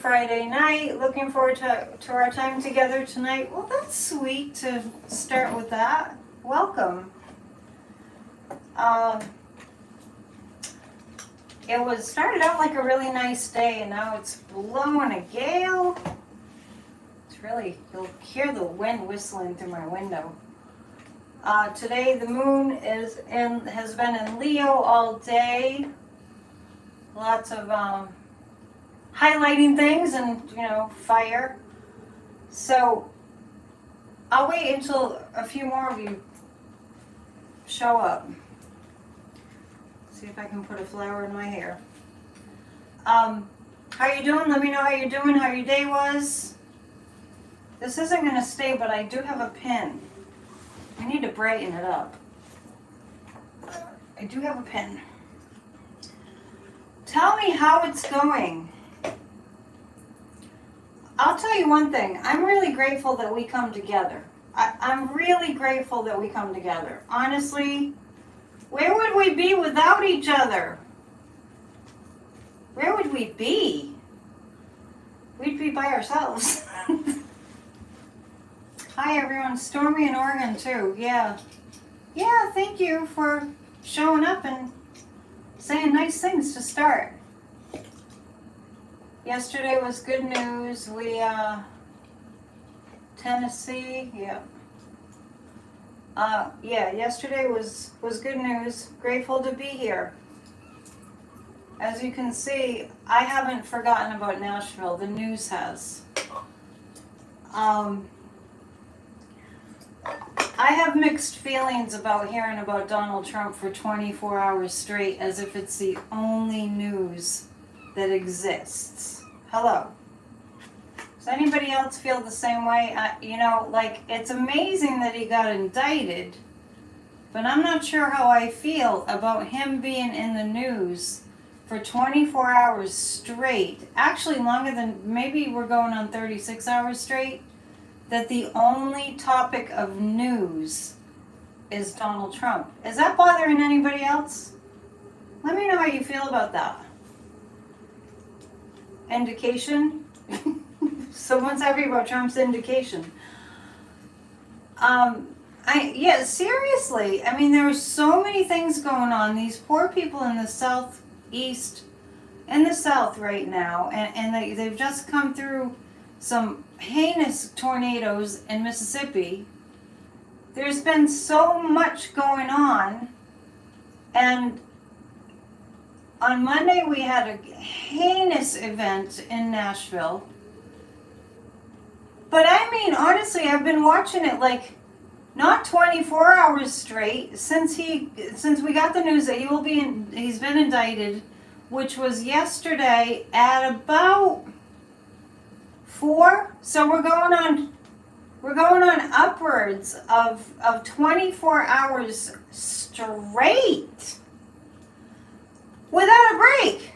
Friday night. Looking forward to our time together tonight. Well, that's sweet to start with that. Welcome. It was started out like a really nice day, and now it's blowing a gale. It's really, you'll hear the wind whistling through my window. Today the moon has been in Leo all day. Lots of highlighting things and, fire. So I'll wait until a few more of you show up. See if I can put a flower in my hair. How you doing? Let me know how you're doing, how your day was. This isn't going to stay, but I do have a pin. I need to brighten it up. I do have a pin. Tell me how it's going. I'll tell you one thing. I'm really grateful that we come together. I'm really grateful that we come together. Honestly, where would we be without each other? Where would we be? We'd be by ourselves. Hi everyone. Stormy in Oregon too. Yeah, thank you for showing up and saying nice things to start. Yesterday was good news. Tennessee, yesterday was good news. Grateful to be here. As you can see, I haven't forgotten about Nashville. The news has. I have mixed feelings about hearing about Donald Trump for 24 hours straight as if it's the only news that exists. Hello. Does anybody else feel the same way? It's amazing that he got indicted, but I'm not sure how I feel about him being in the news for 24 hours straight. Actually, longer than, maybe we're going on 36 hours straight, that the only topic of news is Donald Trump. Is that bothering anybody else? Let me know how you feel about that. Indication? Someone's happy about Trump's indication. Seriously. I mean, there are so many things going on. These poor people in the southeast, in the south right now, and they've just come through some heinous tornadoes in Mississippi. There's been so much going on, and on Monday we had a heinous event in Nashville. But I mean, honestly, I've been watching it like not 24 hours straight since we got the news that he's been indicted, which was yesterday at about 4. So we're going on upwards of 24 hours straight without a break.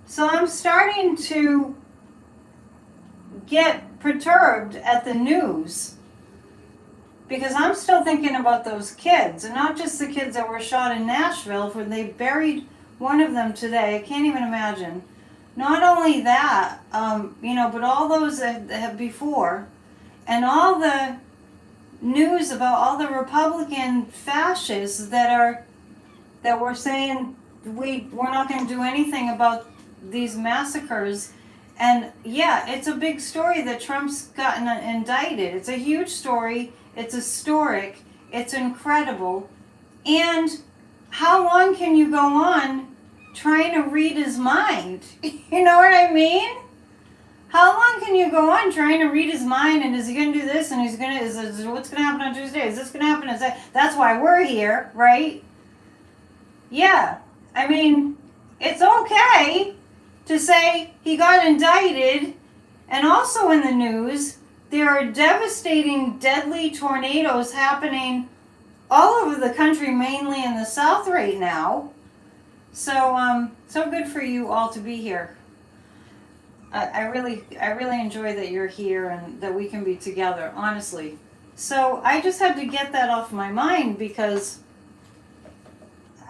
So I'm starting to get perturbed at the news because I'm still thinking about those kids, and not just the kids that were shot in Nashville, for they buried one of them today. I can't even imagine. Not only that, but all those that have before, and all the news about all the Republican fascists that were saying we're not going to do anything about these massacres. And yeah, it's a big story that Trump's gotten indicted. It's a huge story. It's historic. It's incredible. And how long can you go on trying to read his mind? You know what I mean? How long can you go on trying to read his mind? And is he going to do this? And what's going to happen on Tuesday? Is this going to happen? That's why we're here, right? Yeah. I mean, it's okay to say he got indicted, and also in the news, there are devastating, deadly tornadoes happening all over the country, mainly in the south right now. So good for you all to be here. I really enjoy that you're here and that we can be together, honestly. So I just had to get that off my mind because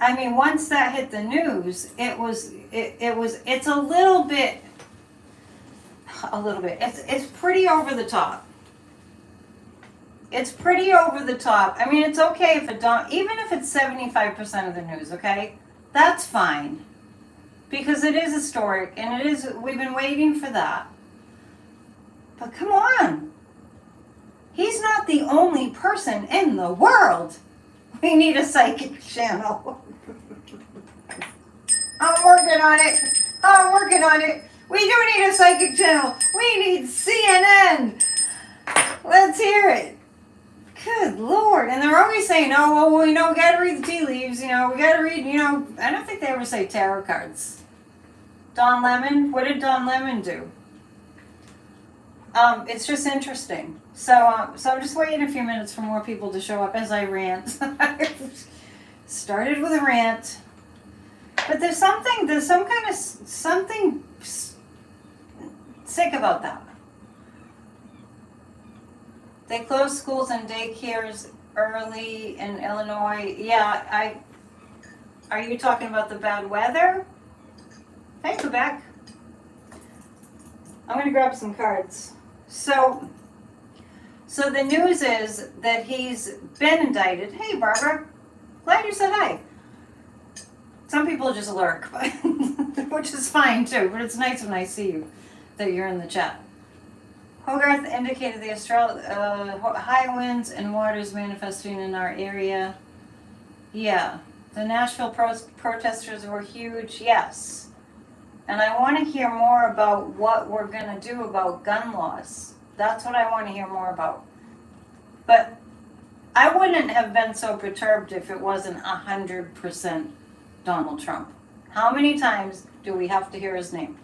I mean, once that hit the news, it's a little bit, it's pretty over the top. It's pretty over the top. I mean, it's okay if it don't, even if it's 75% of the news, okay? That's fine. Because it is historic, and we've been waiting for that. But come on. He's not the only person in the world. We need a psychic channel. I'm working on it. We do need a psychic channel. We need CNN. Let's hear it. Good Lord. And they're always saying, oh, well, we gotta read the tea leaves, we gotta read, I don't think they ever say tarot cards. Don Lemon? What did Don Lemon do? It's just interesting. So I'm just waiting a few minutes for more people to show up as I rant. Started with a rant. But there's some kind of something sick about that. They closed schools and daycares early in Illinois. Yeah, are you talking about the bad weather? Hey, Quebec. I'm going to grab some cards. So the news is that he's been indicted. Hey, Barbara. Glad you said hi. Some people just lurk, but which is fine too, but it's nice when I see you, that you're in the chat. Hogarth indicated the high winds and waters manifesting in our area. Yeah. The Nashville protesters were huge. Yes. And I want to hear more about what we're going to do about gun laws. That's what I want to hear more about. But I wouldn't have been so perturbed if it wasn't 100% Donald Trump. How many times do we have to hear his name?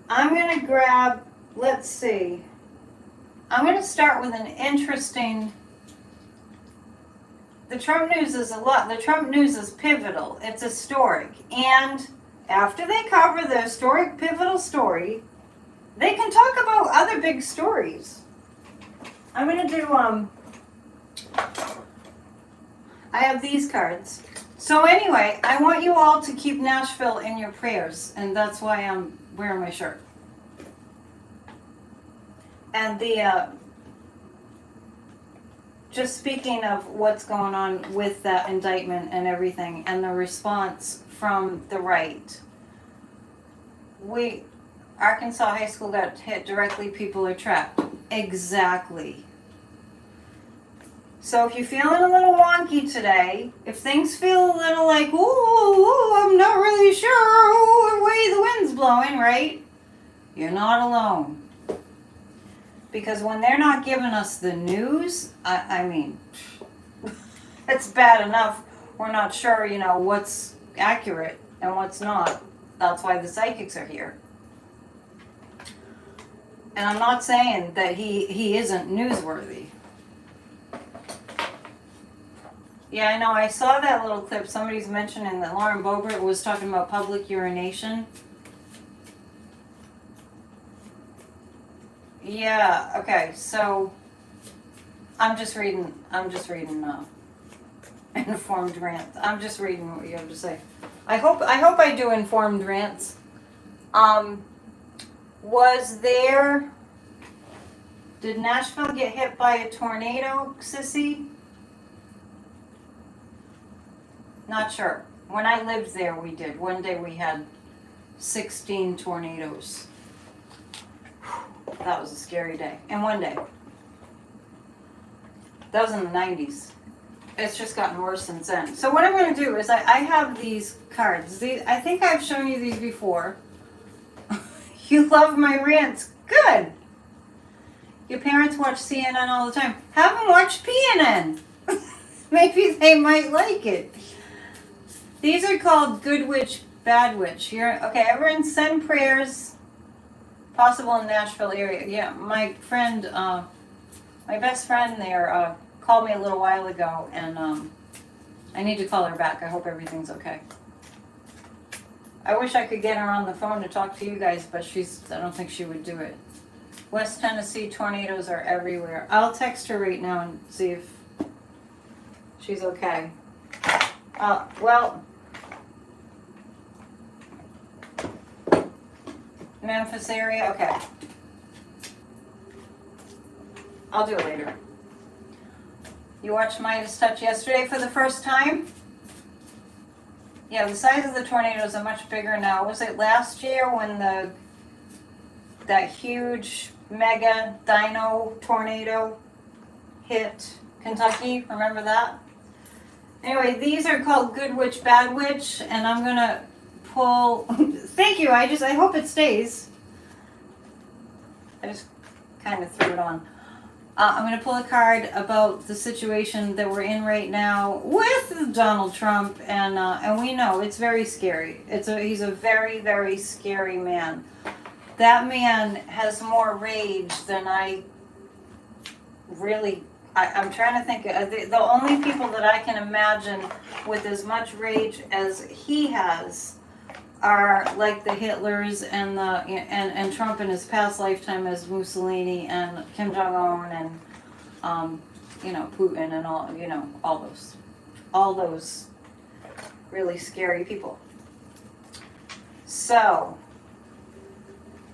I'm going to grab, let's see. I'm going to start with an interesting. The Trump news is a lot. The Trump news is pivotal. It's historic. And after they cover the historic, pivotal story, they can talk about other big stories. I'm going to do, I have these cards. So anyway, I want you all to keep Nashville in your prayers, and that's why I'm wearing my shirt. And just speaking of what's going on with that indictment and everything, and the response from the right. Arkansas High School got hit directly, people are trapped. Exactly. So if you're feeling a little wonky today, if things feel a little like, ooh, I'm not really sure the way the wind's blowing, right? You're not alone. Because when they're not giving us the news, I mean, it's bad enough. We're not sure, what's accurate and what's not. That's why the psychics are here. And I'm not saying that he isn't newsworthy. Yeah, I know. I saw that little clip. Somebody's mentioning that Lauren Boebert was talking about public urination. Yeah, okay. So I'm just reading informed rants. I'm just reading what you have to say. I hope I do informed rants. Did Nashville get hit by a tornado, Sissy? Not sure. When I lived there, we did. One day we had 16 tornadoes. That was a scary day. And one day. That was in the 90s. It's just gotten worse since then. So what I'm going to do is I have these cards. I think I've shown you these before. You love my rants. Good. Your parents watch CNN all the time. Have them watch PNN. Maybe they might like it. These are called Good Witch, Bad Witch. Okay, everyone send prayers. Possible in Nashville area. Yeah, my friend, my best friend there called me a little while ago, and I need to call her back. I hope everything's okay. I wish I could get her on the phone to talk to you guys, but I don't think she would do it. West Tennessee tornadoes are everywhere. I'll text her right now and see if she's okay. Well, Memphis area, okay. I'll do it later. You watched Midas Touch yesterday for the first time? Yeah, the size of the tornadoes are much bigger now. Was it last year when that huge mega dino tornado hit Kentucky? Remember that? Anyway, these are called Good Witch, Bad Witch, and I'm gonna pull. Thank you. I hope it stays. I just kind of threw it on. I'm going to pull a card about the situation that we're in right now with Donald Trump, and we know it's very scary. He's a very, very scary man. That man has more rage than I'm trying to think. The only people that I can imagine with as much rage as he has are like the Hitlers and Trump in his past lifetime as Mussolini and Kim Jong-un and Putin and all those really scary people. So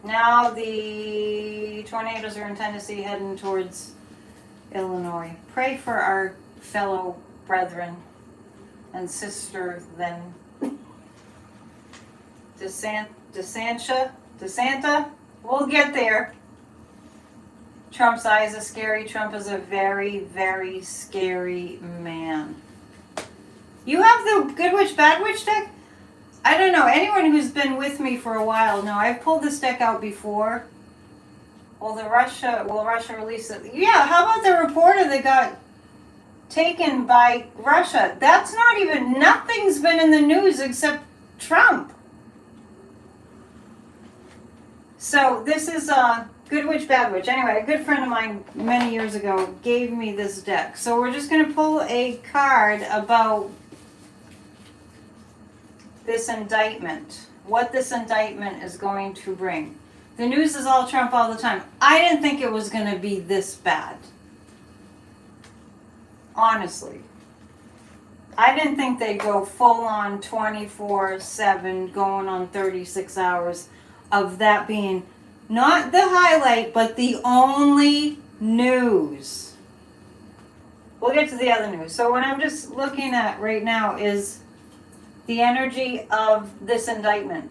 now the tornadoes are in Tennessee heading towards Illinois. Pray for our fellow brethren and sister then. DeSanta, we'll get there. Trump's eyes are scary. Trump is a very, very scary man. You have the Good Witch, Bad Witch deck? I don't know. Anyone who's been with me for a while know I've pulled this deck out before. Will Russia release it? Yeah, how about the reporter that got taken by Russia? Nothing's been in the news except Trump. So this is Good Witch, Bad Witch. Anyway, a good friend of mine many years ago gave me this deck. So we're just going to pull a card about this indictment. What this indictment is going to bring. The news is all Trump all the time. I didn't think it was going to be this bad. Honestly. I didn't think they'd go full on 24/7, going on 36 hours. Of that being not the highlight, but the only news. We'll get to the other news. So what I'm just looking at right now is the energy of this indictment.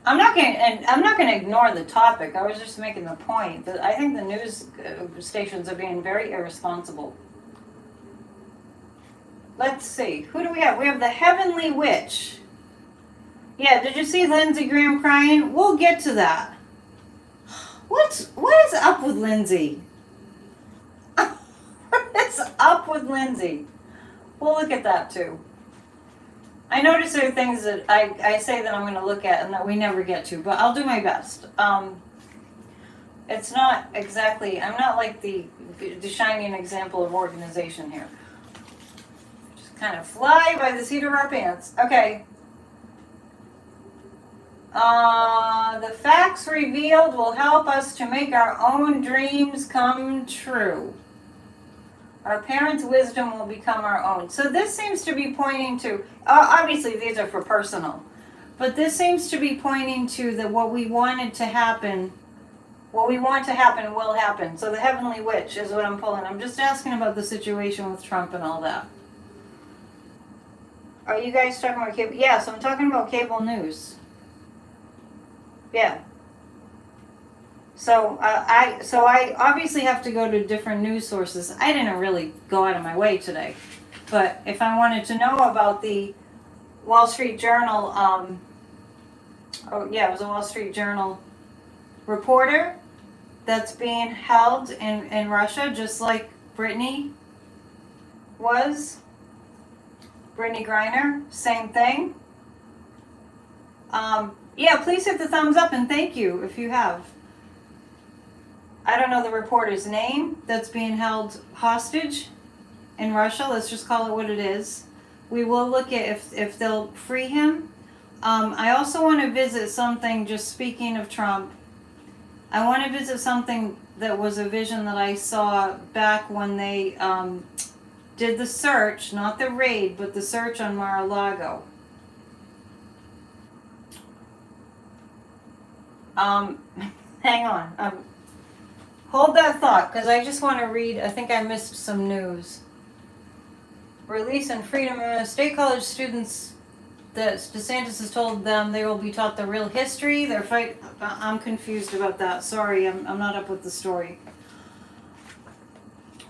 I'm not going to ignore the topic. I was just making the point that I think the news stations are being very irresponsible. Let's see. Who do we have? We have the Heavenly Witch. Yeah, did you see Lindsey Graham crying? We'll get to that. What is up with Lindsey? What's up with Lindsey? We'll look at that too. I notice there are things that I say that I'm going to look at and that we never get to, but I'll do my best. It's not exactly, I'm not like the shining example of organization here. Just kind of fly by the seat of our pants. Okay. The facts revealed will help us to make our own dreams come true. Our parents' wisdom will become our own. So this seems to be pointing to, obviously these are for personal, but this seems to be pointing to that what we want to happen will happen. So the Heavenly Witch is what I'm pulling. I'm just asking about the situation with Trump and all that. Are you guys talking about cable? Yes, I'm talking about cable news. Yeah. So I obviously have to go to different news sources. I didn't really go out of my way today, but if I wanted to know about the Wall Street Journal, it was a Wall Street Journal reporter that's being held in Russia, just like Brittany was. Brittany Griner, same thing. Yeah, please hit the thumbs up and thank you if you have. I don't know the reporter's name that's being held hostage in Russia. Let's just call it what it is. We will look at if they'll free him. I also want to visit something, just speaking of Trump, I want to visit something that was a vision that I saw back when they did the search, not the raid, but the search on Mar-a-Lago. Hang on. Hold that thought, because I just want to read, I think I missed some news. Release and freedom. State college students, DeSantis has told them they will be taught the real history. Their fight, I'm confused about that. Sorry, I'm not up with the story.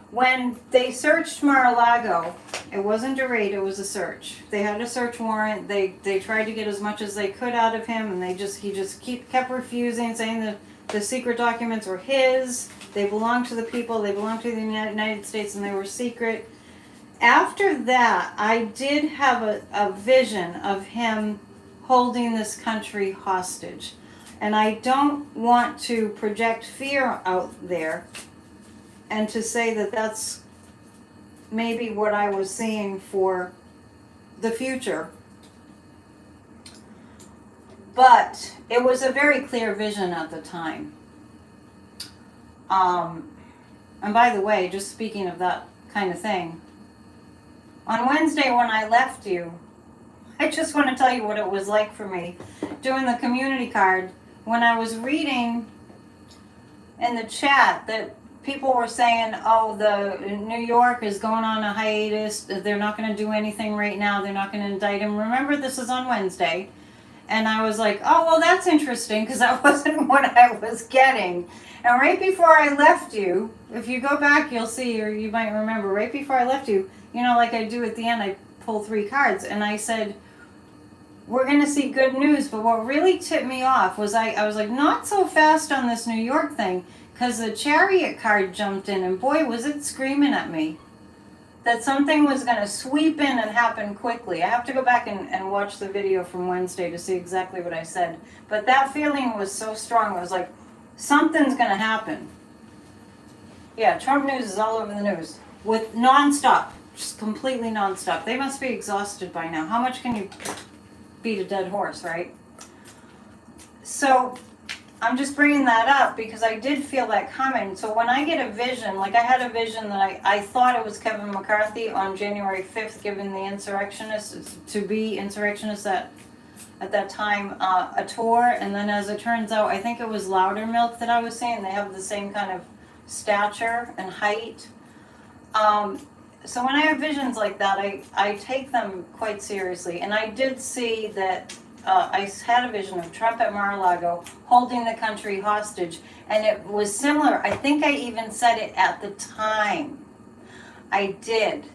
When they searched Mar-a-Lago, it wasn't a raid, it was a search. They had a search warrant. They tried to get as much as they could out of him, and he kept refusing, saying that the secret documents were his. They belonged to the people. They belonged to the United States, and they were secret. After that, I did have a vision of him holding this country hostage. And I don't want to project fear out there and to say that that's maybe what I was seeing for the future. But it was a very clear vision at the time. And by the way, just speaking of that kind of thing, on Wednesday when I left you, I just want to tell you what it was like for me doing the community card. When I was reading in the chat that people were saying, oh, the New York is going on a hiatus, they're not going to do anything right now, they're not going to indict him. Remember, this is on Wednesday. And I was like, oh, well, that's interesting, because that wasn't what I was getting. And right before I left you, if you go back, you'll see, or you might remember, right before I left you, you know, like I do at the end, I pull 3 cards, and I said, we're going to see good news. But what really tipped me off was I was like, not so fast on this New York thing, because the Chariot card jumped in, and boy, was it screaming at me that something was going to sweep in and happen quickly. I have to go back and watch the video from Wednesday to see exactly what I said. But that feeling was so strong. It was like, something's going to happen. Yeah, Trump news is all over the news. With nonstop. Just completely nonstop. They must be exhausted by now. How much can you beat a dead horse, right? So I'm just bringing that up because I did feel that coming. So when I get a vision, like I had a vision that I thought it was Kevin McCarthy on January 5th giving the insurrectionists, to be insurrectionists at that time, a tour. And then as it turns out, I think it was Loudermilk that I was saying. They have the same kind of stature and height. So when I have visions like that, I take them quite seriously. And I did see that I had a vision of Trump at Mar-a-Lago holding the country hostage. And it was similar. I think I even said it at the time. I did.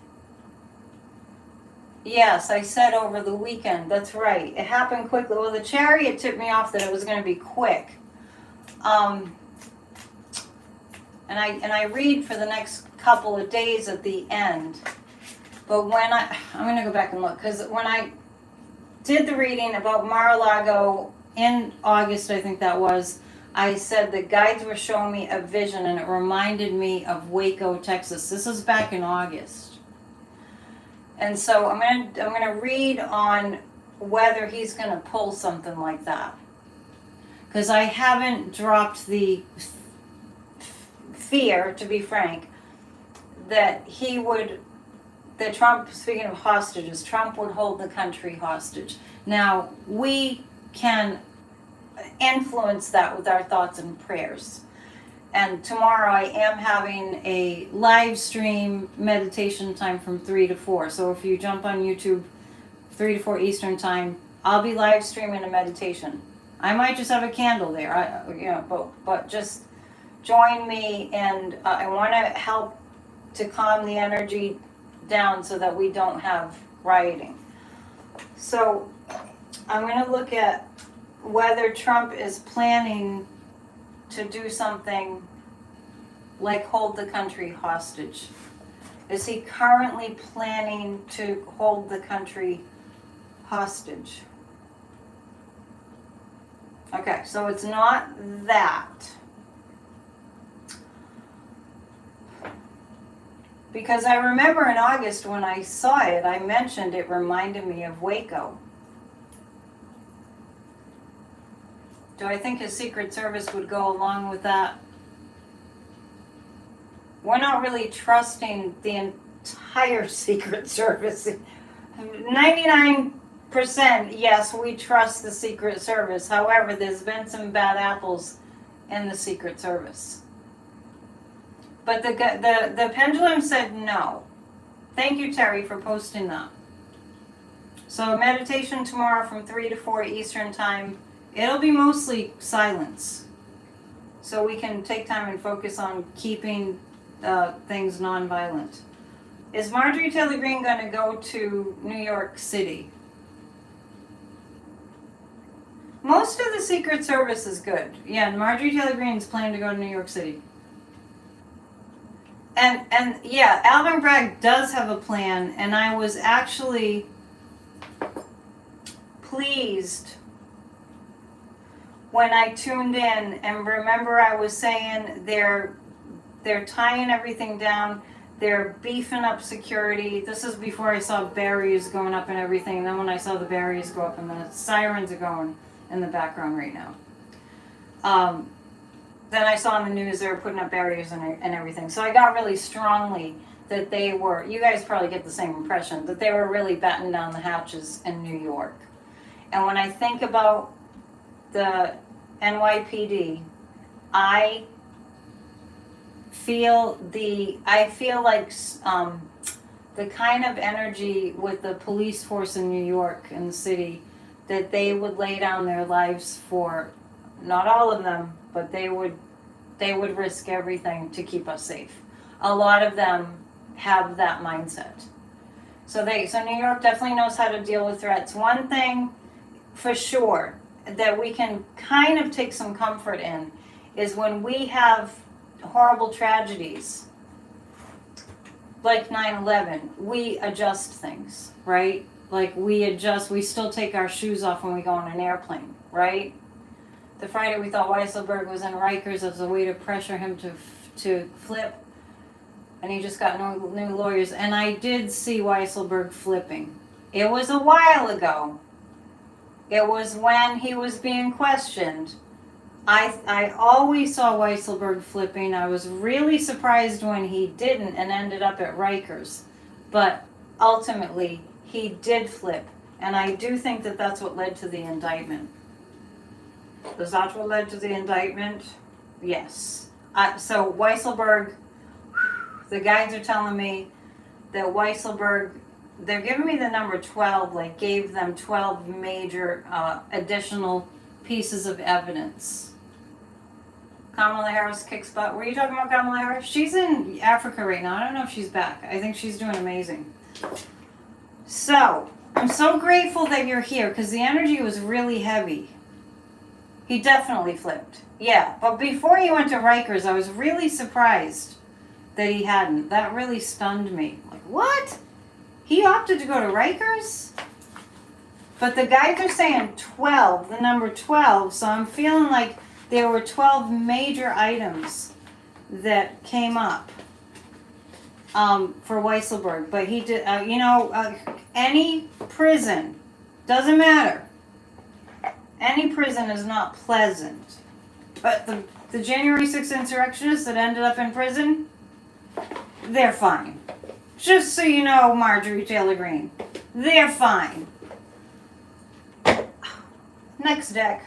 Yes, I said over the weekend. That's right. It happened quickly. Well, the Chariot tipped me off that it was going to be quick. And I read for the next couple of days at the end. But when I'm going to go back and look, because when I did the reading about Mar-a-Lago in August, I think that was, I said the guides were showing me a vision, and it reminded me of Waco, Texas. This is back in August. And so I'm going to read on whether he's going to pull something like that. Because I haven't dropped the fear, to be frank, that Trump, speaking of hostages, Trump would hold the country hostage. Now, we can influence that with our thoughts and prayers. And tomorrow I am having a live stream meditation time from 3 to 4. So if you jump on YouTube, 3 to 4 Eastern time, I'll be live streaming a meditation. I might just have a candle there, but just join me, and I want to help to calm the energy down so that we don't have rioting. So I'm going to look at whether Trump is planning to do something like hold the country hostage. Is he currently planning to hold the country hostage? Okay, so it's not that. Because I remember in August when I saw it, I mentioned it reminded me of Waco. Do I think his Secret Service would go along with that? We're not really trusting entire Secret Service. 99%, yes, we trust the Secret Service. However, there's been some bad apples in the Secret Service. But the pendulum said no. Thank you, Terry, for posting that. So meditation tomorrow from 3 to 4 Eastern time. It'll be mostly silence. So we can take time and focus on keeping things nonviolent. Is Marjorie Taylor Greene going to go to New York City? Most of the Secret Service is good. Yeah, Marjorie Taylor Greene's planning to go to New York City. And yeah, Alvin Bragg does have a plan, and I was actually pleased when I tuned in, and remember I was saying they're tying everything down, they're beefing up security. This is before I saw barriers going up and everything, and then when I saw the barriers go up and the sirens are going in the background right now. Then I saw in the news they were putting up barriers and everything. So I got really strongly that they were, you guys probably get the same impression, that they were really battening down the hatches in New York. And when I think about the NYPD, I feel like the kind of energy with the police force in New York and the city, that they would lay down their lives for, not all of them, but they would risk everything to keep us safe. A lot of them have that mindset. So New York definitely knows how to deal with threats. One thing for sure that we can kind of take some comfort in is when we have horrible tragedies like 9/11, we adjust things, right? Like we still take our shoes off when we go on an airplane, right? The Friday we thought Weisselberg was in Rikers as a way to pressure him to flip, and he just got new lawyers. And I did see Weisselberg flipping. It was a while ago. It was when he was being questioned. I always saw Weisselberg flipping. I was really surprised when he didn't and ended up at Rikers. But ultimately, he did flip. And I do think that that's what led to the indictment. Is that what led to the indictment? Yes. So Weisselberg, the guys are telling me that Weisselberg, they're giving me the number 12, like gave them 12 major additional pieces of evidence. Kamala Harris kicks butt. Were you talking about Kamala Harris? She's in Africa right now. I don't know if she's back. I think she's doing amazing. So, I'm so grateful that you're here because the energy was really heavy. He definitely flipped. Yeah, but before he went to Rikers, I was really surprised that he hadn't. That really stunned me. Like, what? He opted to go to Rikers? But the guys are saying 12, the number 12, so I'm feeling like there were 12 major items that came up for Weisselberg. But he did, any prison, doesn't matter. Any prison is not pleasant. But the January 6th insurrectionists that ended up in prison, they're fine. Just so you know, Marjorie Taylor Greene, they're fine. Next deck.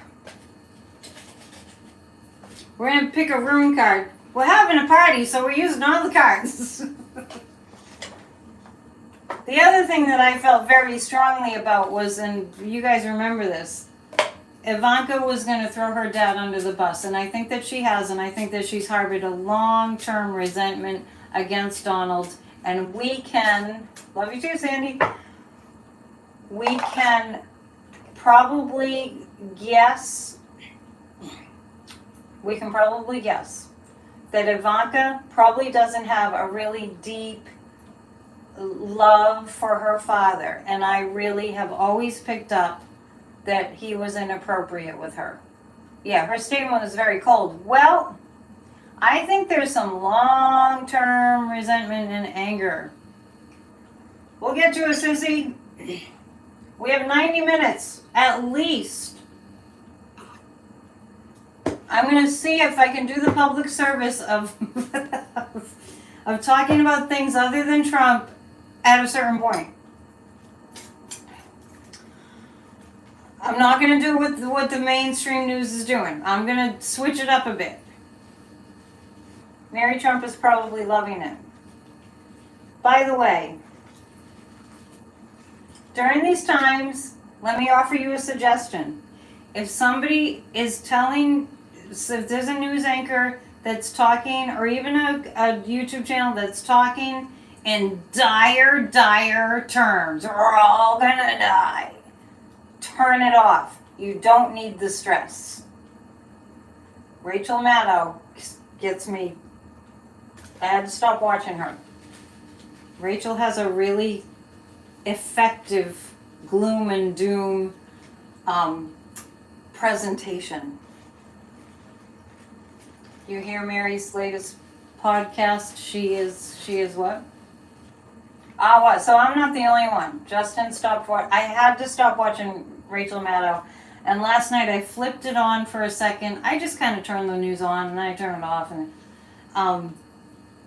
We're going to pick a rune card. We're having a party, so we're using all the cards. The other thing that I felt very strongly about was, and you guys remember this, Ivanka was going to throw her dad under the bus, and I think that she has, and I think that she's harbored a long-term resentment against Donald, and we can, love you too, Sandy, we can probably guess that Ivanka probably doesn't have a really deep love for her father, and I really have always picked up that he was inappropriate with her. Yeah, her statement was very cold. Well, I think there's some long-term resentment and anger. We'll get to it, Sissy. We have 90 minutes, at least. I'm going to see if I can do the public service of of talking about things other than Trump at a certain point. I'm not going to do what the mainstream news is doing. I'm going to switch it up a bit. Mary Trump is probably loving it. By the way, during these times, let me offer you a suggestion. If somebody is telling, so if there's a news anchor that's talking, or even a YouTube channel that's talking in dire terms, we're all gonna die, turn it off. You don't need the stress. Rachel Maddow gets me, I had to stop watching her. Rachel has a really effective gloom and doom presentation. You hear Mary's latest podcast? She is what? What? So I'm not the only one. Justin stopped watching. I had to stop watching Rachel Maddow, and last night I flipped it on for a second. I just kind of turned the news on and then I turned it off, and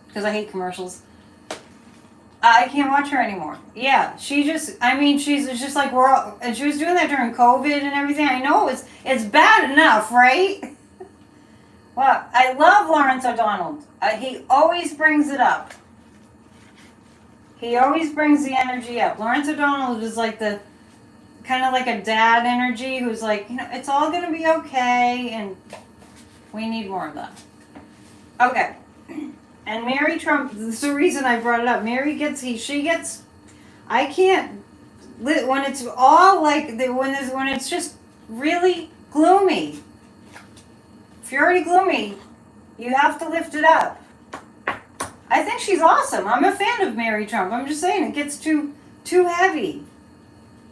because I hate commercials. I can't watch her anymore. Yeah, she's just like and she was doing that during COVID and everything. I know it's bad enough, right? Well, I love Lawrence O'Donnell. He always brings it up. He always brings the energy up. Lawrence O'Donnell is like the kind of like a dad energy who's like, it's all going to be okay, and we need more of that. Okay. And Mary Trump, this is the reason I brought it up. I can't, when it's all like, when it's just really gloomy. If you're already gloomy, you have to lift it up. I think she's awesome. I'm a fan of Mary Trump. I'm just saying, it gets too heavy.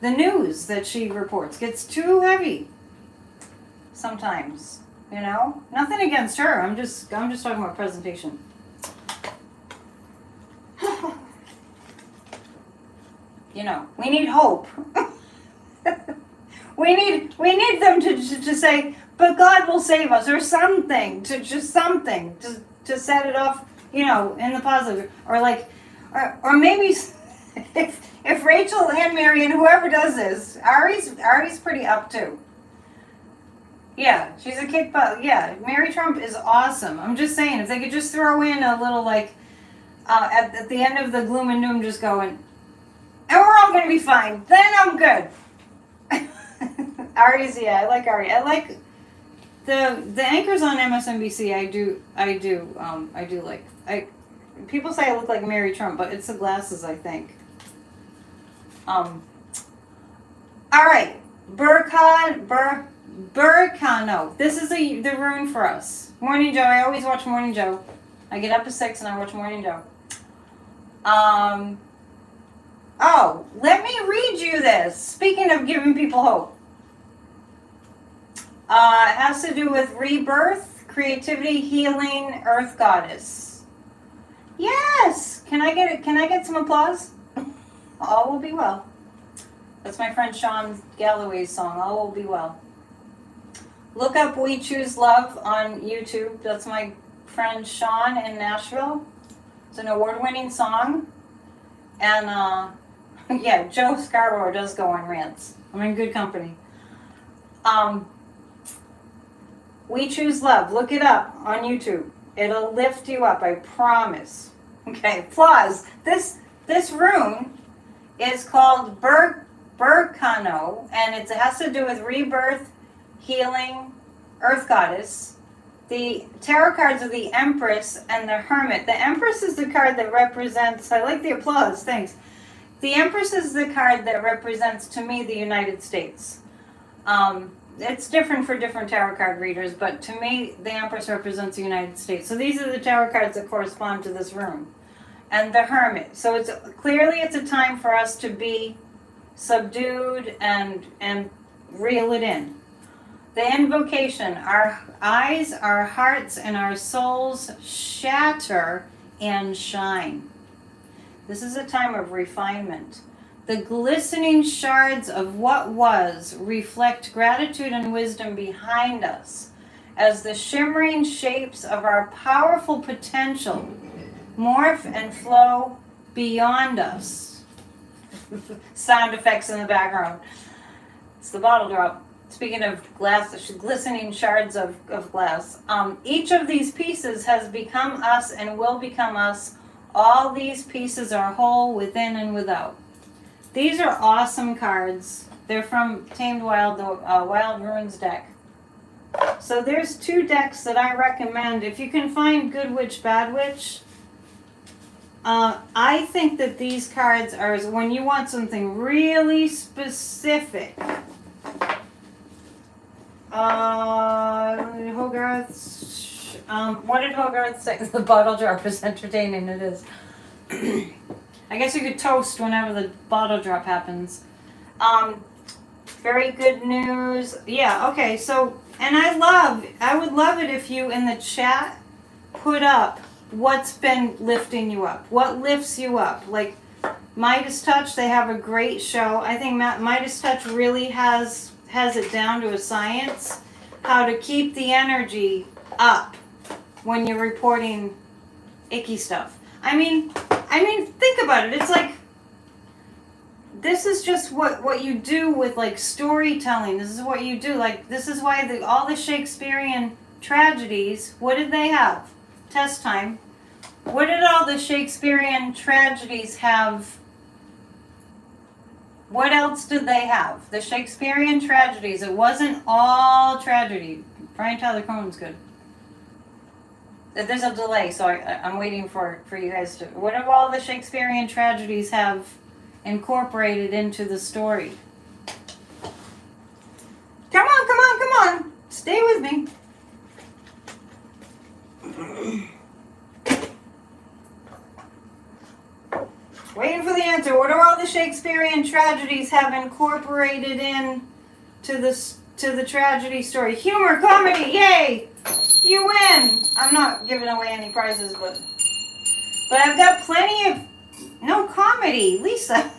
The news that she reports gets too heavy sometimes, Nothing against her. I'm just talking about presentation. We need hope. we need them to say, but God will save us, or something, to set it off, in the positive, or maybe if Rachel and Mary and whoever does this, Ari's pretty up too. Yeah, she's a kick butt. Yeah, Mary Trump is awesome. I'm just saying, if they could just throw in a little at the end of the gloom and doom, just going, and we're all gonna be fine. Then I'm good. Ari's, yeah, I like Ari. I like the anchors on MSNBC. I do like. People say I look like Mary Trump, but it's the glasses, I think. All right, Burkano. This is the rune for us. Morning Joe. I always watch Morning Joe. I get up at 6 and I watch Morning Joe. Let me read you this. Speaking of giving people hope. It has to do with rebirth, creativity, healing, Earth Goddess. Yes! Can I get some applause? All will be well. That's my friend Sean Galloway's song, All Will Be Well. Look up We Choose Love on YouTube. That's my friend Sean in Nashville. It's an award-winning song. And, yeah, Joe Scarborough does go on rants. I'm in good company. We Choose Love. Look it up on YouTube. It'll lift you up, I promise. Okay, applause. This rune is called Burkano, and it has to do with rebirth, healing, Earth Goddess. The tarot cards are the Empress and the Hermit. The Empress is the card that represents, I like the applause, thanks. The Empress is the card that represents, to me, the United States. It's different for different tarot card readers, but to me, the Empress represents the United States. So these are the tarot cards that correspond to this room. And the Hermit. So it's a time for us to be subdued and reel it in. The invocation, our eyes, our hearts, and our souls shatter and shine. This is a time of refinement. The glistening shards of what was reflect gratitude and wisdom behind us as the shimmering shapes of our powerful potential morph and flow beyond us. Sound effects in the background. It's the bottle drop. Speaking of glass, glistening shards of glass. Each of these pieces has become us and will become us. All these pieces are whole within and without. These are awesome cards. They're from Tamed Wild, the Wild Ruins deck. So there's 2 decks that I recommend. If you can find Good Witch, Bad Witch, I think that these cards are when you want something really specific. Hogarth's, what did Hogarth say? The bottle drop is entertaining, it is. I guess you could toast whenever the bottle drop happens. Very good news. Yeah, okay, so, and I would love it if you in the chat put up what's been lifting you up. What lifts you up? Like Midas Touch, they have a great show. I think Midas Touch really has it down to a science, how to keep the energy up when you're reporting icky stuff. I mean, think about it. It's like, this is just what you do with like storytelling. This is what you do. Like, this is why all the Shakespearean tragedies, what did they have? Test time. What did all the Shakespearean tragedies have? What else did they have? The Shakespearean tragedies. It wasn't all tragedy. Brian Tyler Cohen's good. There's a delay, so I'm waiting for you guys to... What do all the Shakespearean tragedies have incorporated into the story? Come on, come on, come on. Stay with me. Waiting for the answer. What do all the Shakespearean tragedies have incorporated in to the tragedy story? Humor, comedy, yay! You win! I'm not giving away any prizes, but I've got plenty of... No comedy, Lisa.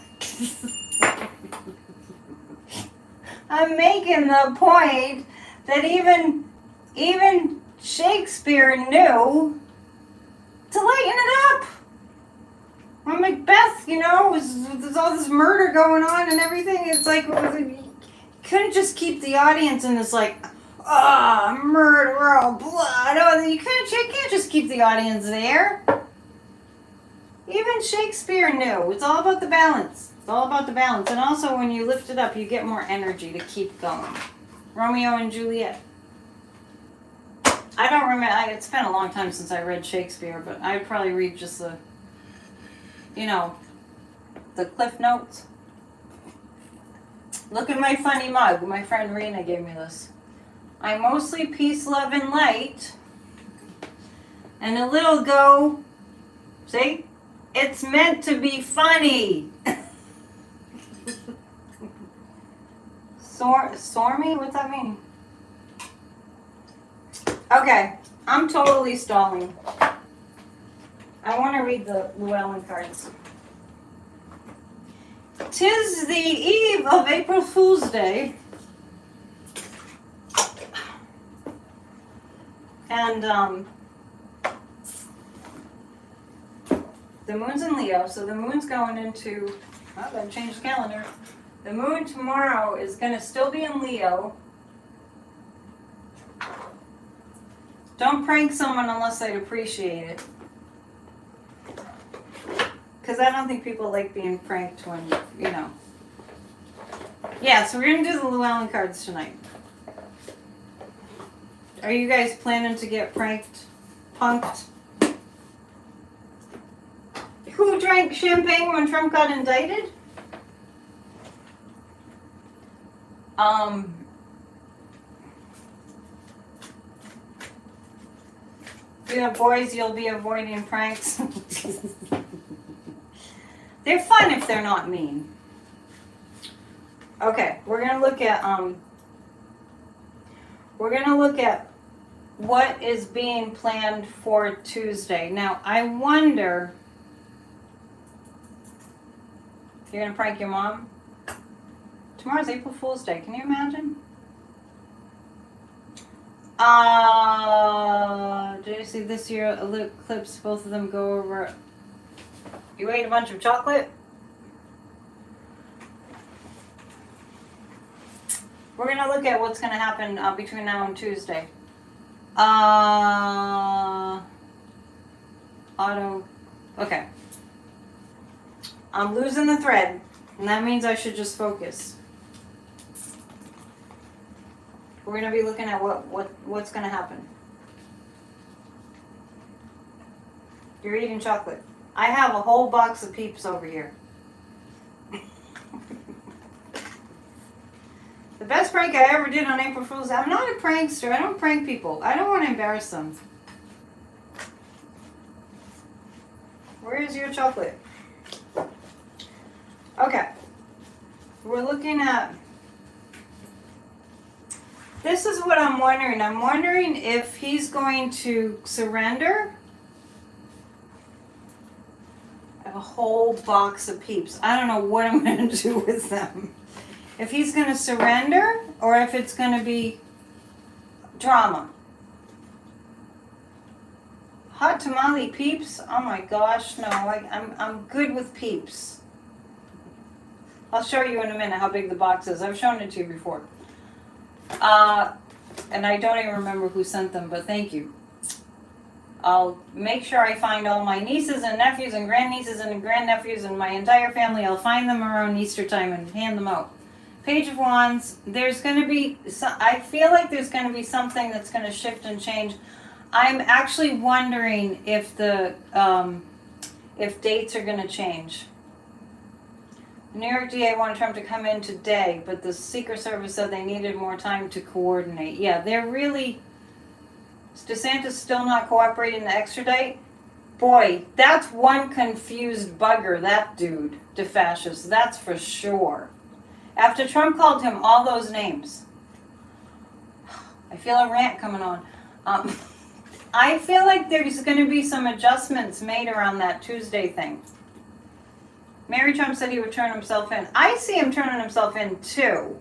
I'm making the point that even Shakespeare knew to lighten it up. When Macbeth, there's all this murder going on and everything. It's like, you couldn't just keep the audience in this like, murder, blood. You can't just keep the audience there. Even Shakespeare knew. It's all about the balance. It's all about the balance. And also when you lift it up, you get more energy to keep going. Romeo and Juliet. I don't remember. It's been a long time since I read Shakespeare, but I'd probably read just the Cliff Notes. Look at my funny mug. My friend Rena gave me this. I'm mostly peace, love, and light. And a little go, see? It's meant to be funny. Stormy? What's that mean? Okay, I'm totally stalling. I want to read the Llewellyn cards. 'Tis the eve of April Fool's Day. And the moon's in Leo, so the moon's going into... Oh, gotta change the calendar. The moon tomorrow is going to still be in Leo. Don't prank someone unless they'd appreciate it. Because I don't think people like being pranked when, Yeah, so we're going to do the Llewellyn cards tonight. Are you guys planning to get pranked? Punked? Who drank champagne when Trump got indicted? Boys, you'll be avoiding pranks. They're fun if they're not mean. Okay, we're gonna look at what is being planned for Tuesday. Now, I wonder, you're gonna prank your mom? Tomorrow's April Fool's Day. Can you imagine? Did you see see this year eclipse, both of them go over. You ate a bunch of chocolate? We're going to look at what's going to happen between now and Tuesday. Okay. I'm losing the thread, and that means I should just focus. We're going to be looking at what's going to happen. You're eating chocolate. I have a whole box of Peeps over here. The best prank I ever did on April Fool's. I'm not a prankster. I don't prank people. I don't want to embarrass them. Where is your chocolate? Okay. We're looking at... This is what I'm wondering. I'm wondering if he's going to surrender. I have a whole box of Peeps. I don't know what I'm going to do with them. If he's going to surrender or if it's going to be drama. Hot tamale Peeps? Oh my gosh, no. I'm good with Peeps. I'll show you in a minute how big the box is. I've shown it to you before. And I don't even remember who sent them, but thank you. I'll make sure I find all my nieces and nephews and grandnieces and grandnephews and my entire family. I'll find them around Easter time and hand them out. Page of Wands, there's going to be, I feel like there's going to be something that's going to shift and change. I'm actually wondering if if dates are going to change. The New York DA wanted Trump to come in today, but the Secret Service said they needed more time to coordinate. Yeah, they're really... Is DeSantis still not cooperating to extradite? Boy, that's one confused bugger, that dude, DeFascist, that's for sure. After Trump called him all those names. I feel a rant coming on. I feel like there's going to be some adjustments made around that Tuesday thing. Mary Trump said he would turn himself in. I see him turning himself in too.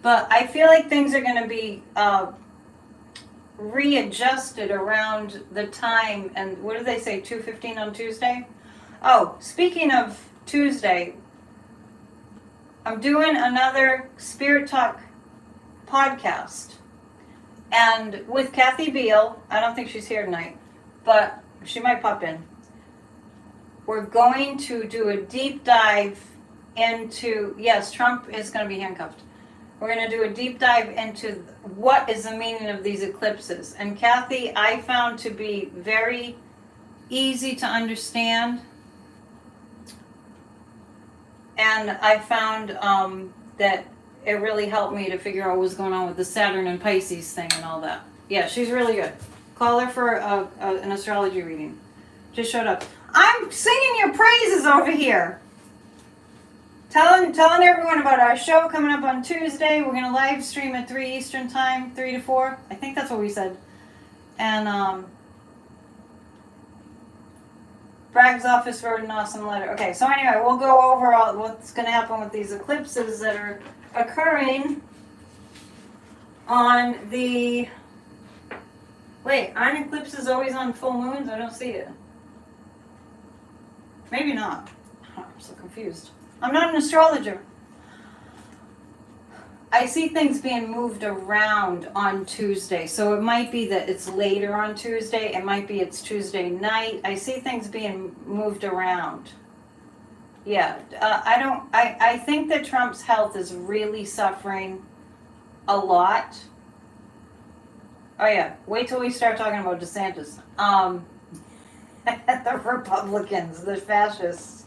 But I feel like things are going to be readjusted around the time. And what do they say, 2:15 on Tuesday? Oh, speaking of Tuesday, I'm doing another Spirit Talk podcast. And with Kathy Beal, I don't think she's here tonight, but she might pop in. We're going to do a deep dive into, yes, Trump is going to be handcuffed. We're going to do a deep dive into what is the meaning of these eclipses. And Kathy, I found to be very easy to understand. And I found that it really helped me to figure out what was going on with the Saturn and Pisces thing and all that. Yeah, she's really good. Call her for an astrology reading. Just showed up. I'm singing your praises over here. Telling everyone about our show coming up on Tuesday. We're going to live stream at 3 Eastern time, 3 to 4. I think that's what we said. And Bragg's office wrote an awesome letter. Okay, so anyway, we'll go over all what's going to happen with these eclipses that are occurring on the... Wait, aren't eclipses always on full moons? I don't see it. Maybe not. I'm so confused. I'm not an astrologer. I see things being moved around on Tuesday. So it might be that it's later on Tuesday. It might be it's Tuesday night. I see things being moved around. Yeah, I think that Trump's health is really suffering a lot. Oh yeah, wait till we start talking about DeSantis. The Republicans, the fascists.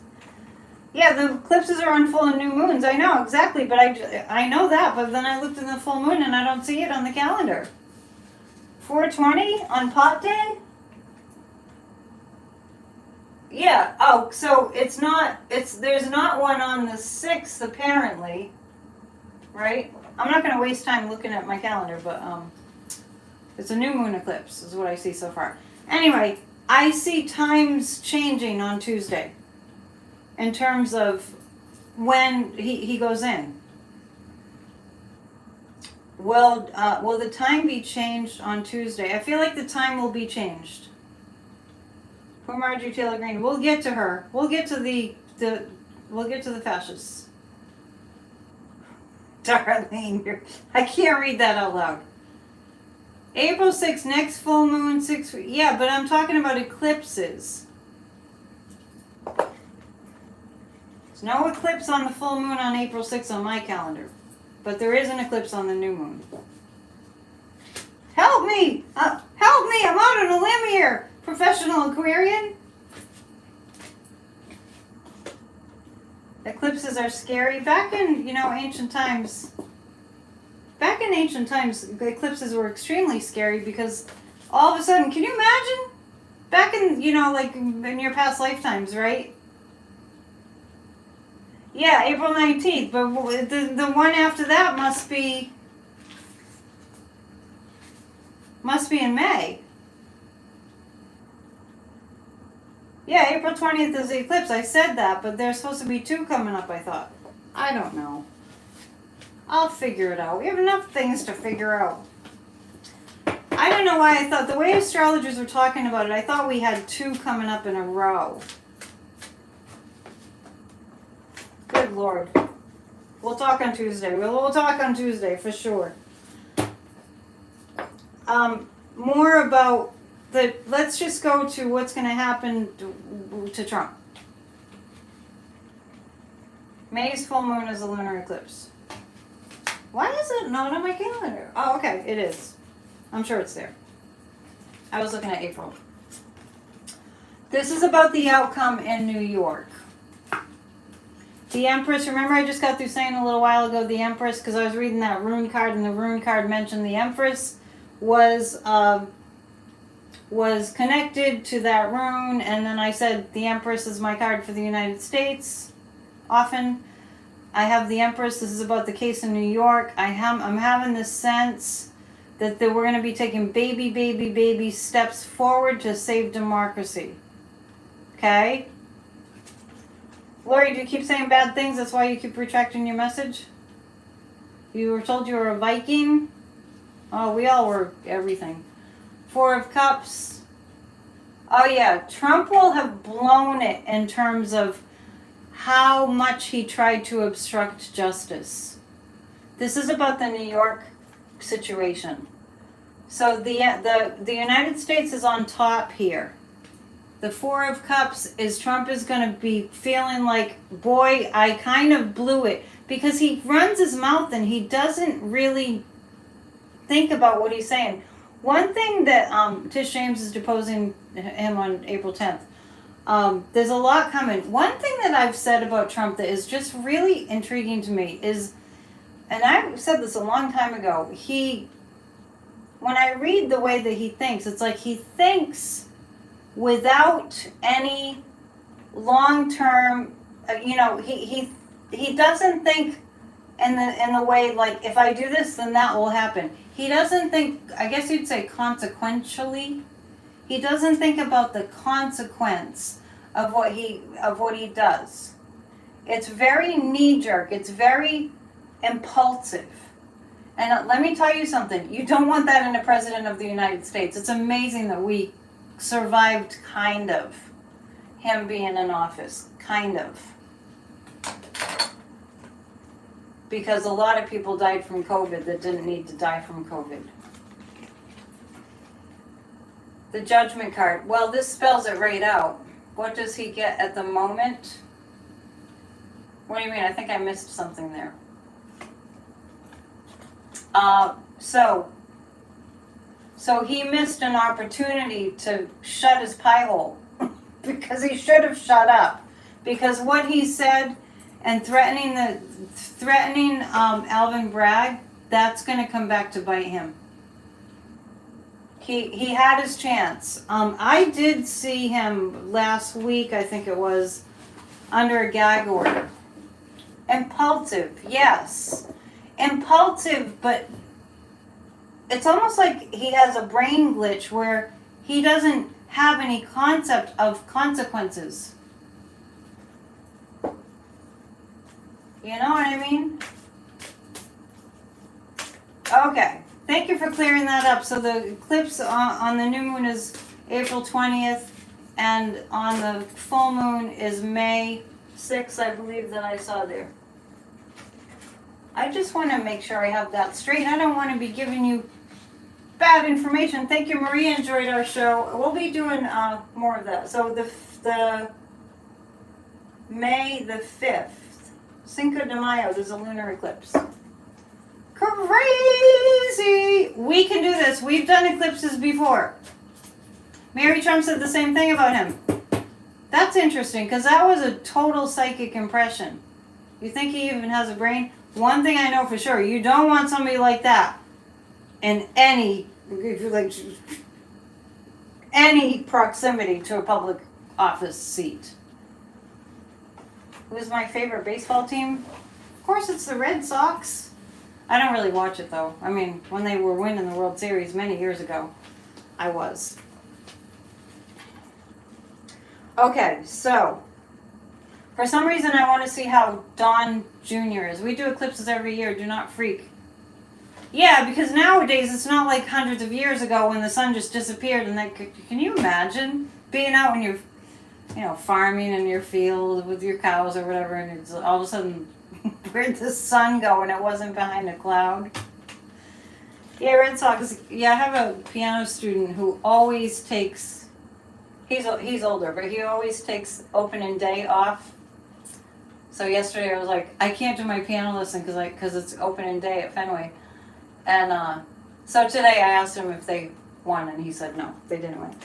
Yeah, the eclipses are on full and new moons. I know, exactly, but I know that, but then I looked in the full moon and I don't see it on the calendar. 4/20 on Pot Day? Yeah, oh, so there's not one on the 6th apparently, right? I'm not going to waste time looking at my calendar, but it's a new moon eclipse is what I see so far. Anyway, I see times changing on Tuesday in terms of when he goes in. Will the time be changed on Tuesday? I feel like the time will be changed. For Marjorie Taylor Greene. We'll get to her. We'll get to the fascists. Darlene, I can't read that out loud. April 6th, next full moon, 6. Yeah, but I'm talking about eclipses. There's no eclipse on the full moon on April 6th on my calendar. But there is an eclipse on the new moon. Help me! Help me! I'm out on a limb here! Professional Aquarian. Eclipses are scary. Back in, ancient times, the eclipses were extremely scary because all of a sudden, can you imagine? Back in, like in your past lifetimes, right? Yeah, April 19th, but the one after that must be in May. Yeah, April 20th is the eclipse. I said that, but there's supposed to be 2 coming up, I thought. I don't know. I'll figure it out. We have enough things to figure out. I don't know why I thought, the way astrologers were talking about it, I thought we had 2 coming up in a row. Good Lord. We'll talk on Tuesday. We'll talk on Tuesday for sure. More about let's just go to what's going to happen to Trump. May's full moon is a lunar eclipse. Why is it not on my calendar? Oh, okay, it is. I'm sure it's there. I was looking at April. This is about the outcome in New York. The Empress, remember I just got through saying a little while ago the Empress, because I was reading that rune card, and the rune card mentioned the Empress was connected to that rune, and then I said the Empress is my card for the United States. Often I have the Empress. This is about the case in New York. I'm having this sense that we're going to be taking baby steps forward to save democracy. Okay? Lori, do you keep saying bad things? That's why you keep retracting your message? You were told you were a Viking? Oh, we all were everything. 4 of Cups. Oh yeah, Trump will have blown it in terms of how much he tried to obstruct justice. This is about the New York situation. So the United States is on top here. The 4 of Cups is Trump is going to be feeling like, boy, I kind of blew it. Because he runs his mouth and he doesn't really think about what he's saying. One thing that Tish James is deposing him on April 10th. There's a lot coming. One thing that I've said about Trump that is just really intriguing to me is, and I said this a long time ago, when I read the way that he thinks, it's like he thinks without any long-term, he doesn't think in the way like, if I do this, then that will happen. He doesn't think, I guess you'd say consequentially. He doesn't think about the consequence of what he does. It's very knee-jerk. It's very impulsive. And let me tell you something. You don't want that in a president of the United States. It's amazing that we survived, kind of, him being in office, kind of. Because a lot of people died from COVID that didn't need to die from COVID. The Judgment card. Well, this spells it right out. What does he get at the moment? What do you mean? I think I missed something there. So he missed an opportunity to shut his pie hole because he should have shut up. Because what he said and threatening Alvin Bragg, that's going to come back to bite him. He had his chance. I did see him last week, I think it was, under a gag order. Impulsive, yes. Impulsive, but it's almost like he has a brain glitch where he doesn't have any concept of consequences. You know what I mean? Okay, thank you for clearing that up. So the eclipse on the new moon is April 20th, and on the full moon is May 6th, I believe that I saw there. I just want to make sure I have that straight. I don't want to be giving you bad information. Thank you, Maria. Enjoyed our show. We'll be doing more of that. So the May the 5th, Cinco de Mayo, there's a lunar eclipse. Crazy! We can do this. We've done eclipses before. Mary Trump said the same thing about him. That's interesting, because that was a total psychic impression. You think he even has a brain? One thing I know for sure, you don't want somebody like that in any proximity to a public office seat. Who's my favorite baseball team? Of course it's the Red Sox. I don't really watch it though. I mean, when they were winning the World Series many years ago, I was. Okay, so for some reason I want to see how Don Jr. is. We do eclipses every year, do not freak. Yeah, because nowadays it's not like hundreds of years ago when the sun just disappeared and then, can you imagine being out when you're, farming in your field with your cows or whatever, and it's all of a sudden, where'd the sun go and it wasn't behind a cloud? Yeah, Red Sox. Yeah, I have a piano student who always takes, he's older, but he always takes opening day off. So yesterday I was like, I can't do my piano lesson because it's opening day at Fenway. And so today I asked him if they won, and he said no, they didn't win.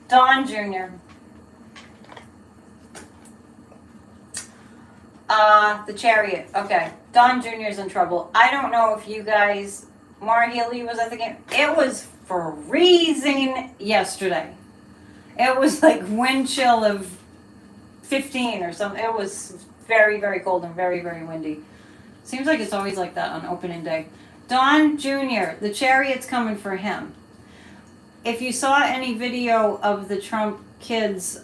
Don Jr. The Chariot. Okay, Don Jr. is in trouble. I don't know if you guys, Marjorie was at the game. It was freezing yesterday. It was like wind chill of 15 or something. It was very, very cold and very, very windy. Seems like it's always like that on opening day. Don Jr., the Chariot's coming for him. If you saw any video of the Trump kids,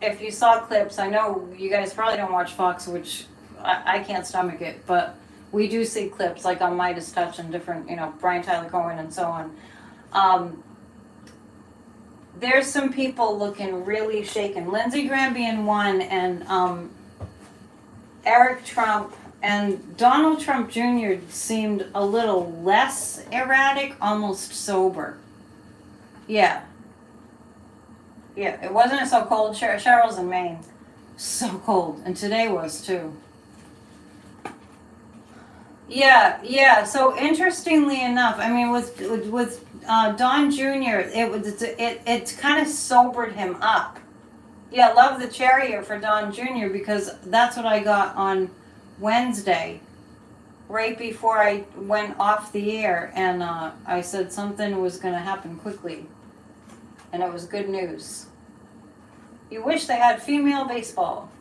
if you saw clips, I know you guys probably don't watch Fox, which I can't stomach it, but we do see clips like on Midas Touch and different, Brian Tyler Cohen and so on. There's some people looking really shaken. Lindsey Graham being one, and Eric Trump and Donald Trump Jr. seemed a little less erratic, almost sober. Yeah. Yeah, it wasn't so cold. Cheryl's in Maine. So cold. And today was too. Yeah. So interestingly enough, I mean, with Don Jr., it kind of sobered him up. Yeah, love the Chariot for Don Jr. because that's what I got on Wednesday, right before I went off the air, and I said something was going to happen quickly, and it was good news. You wish they had female baseball.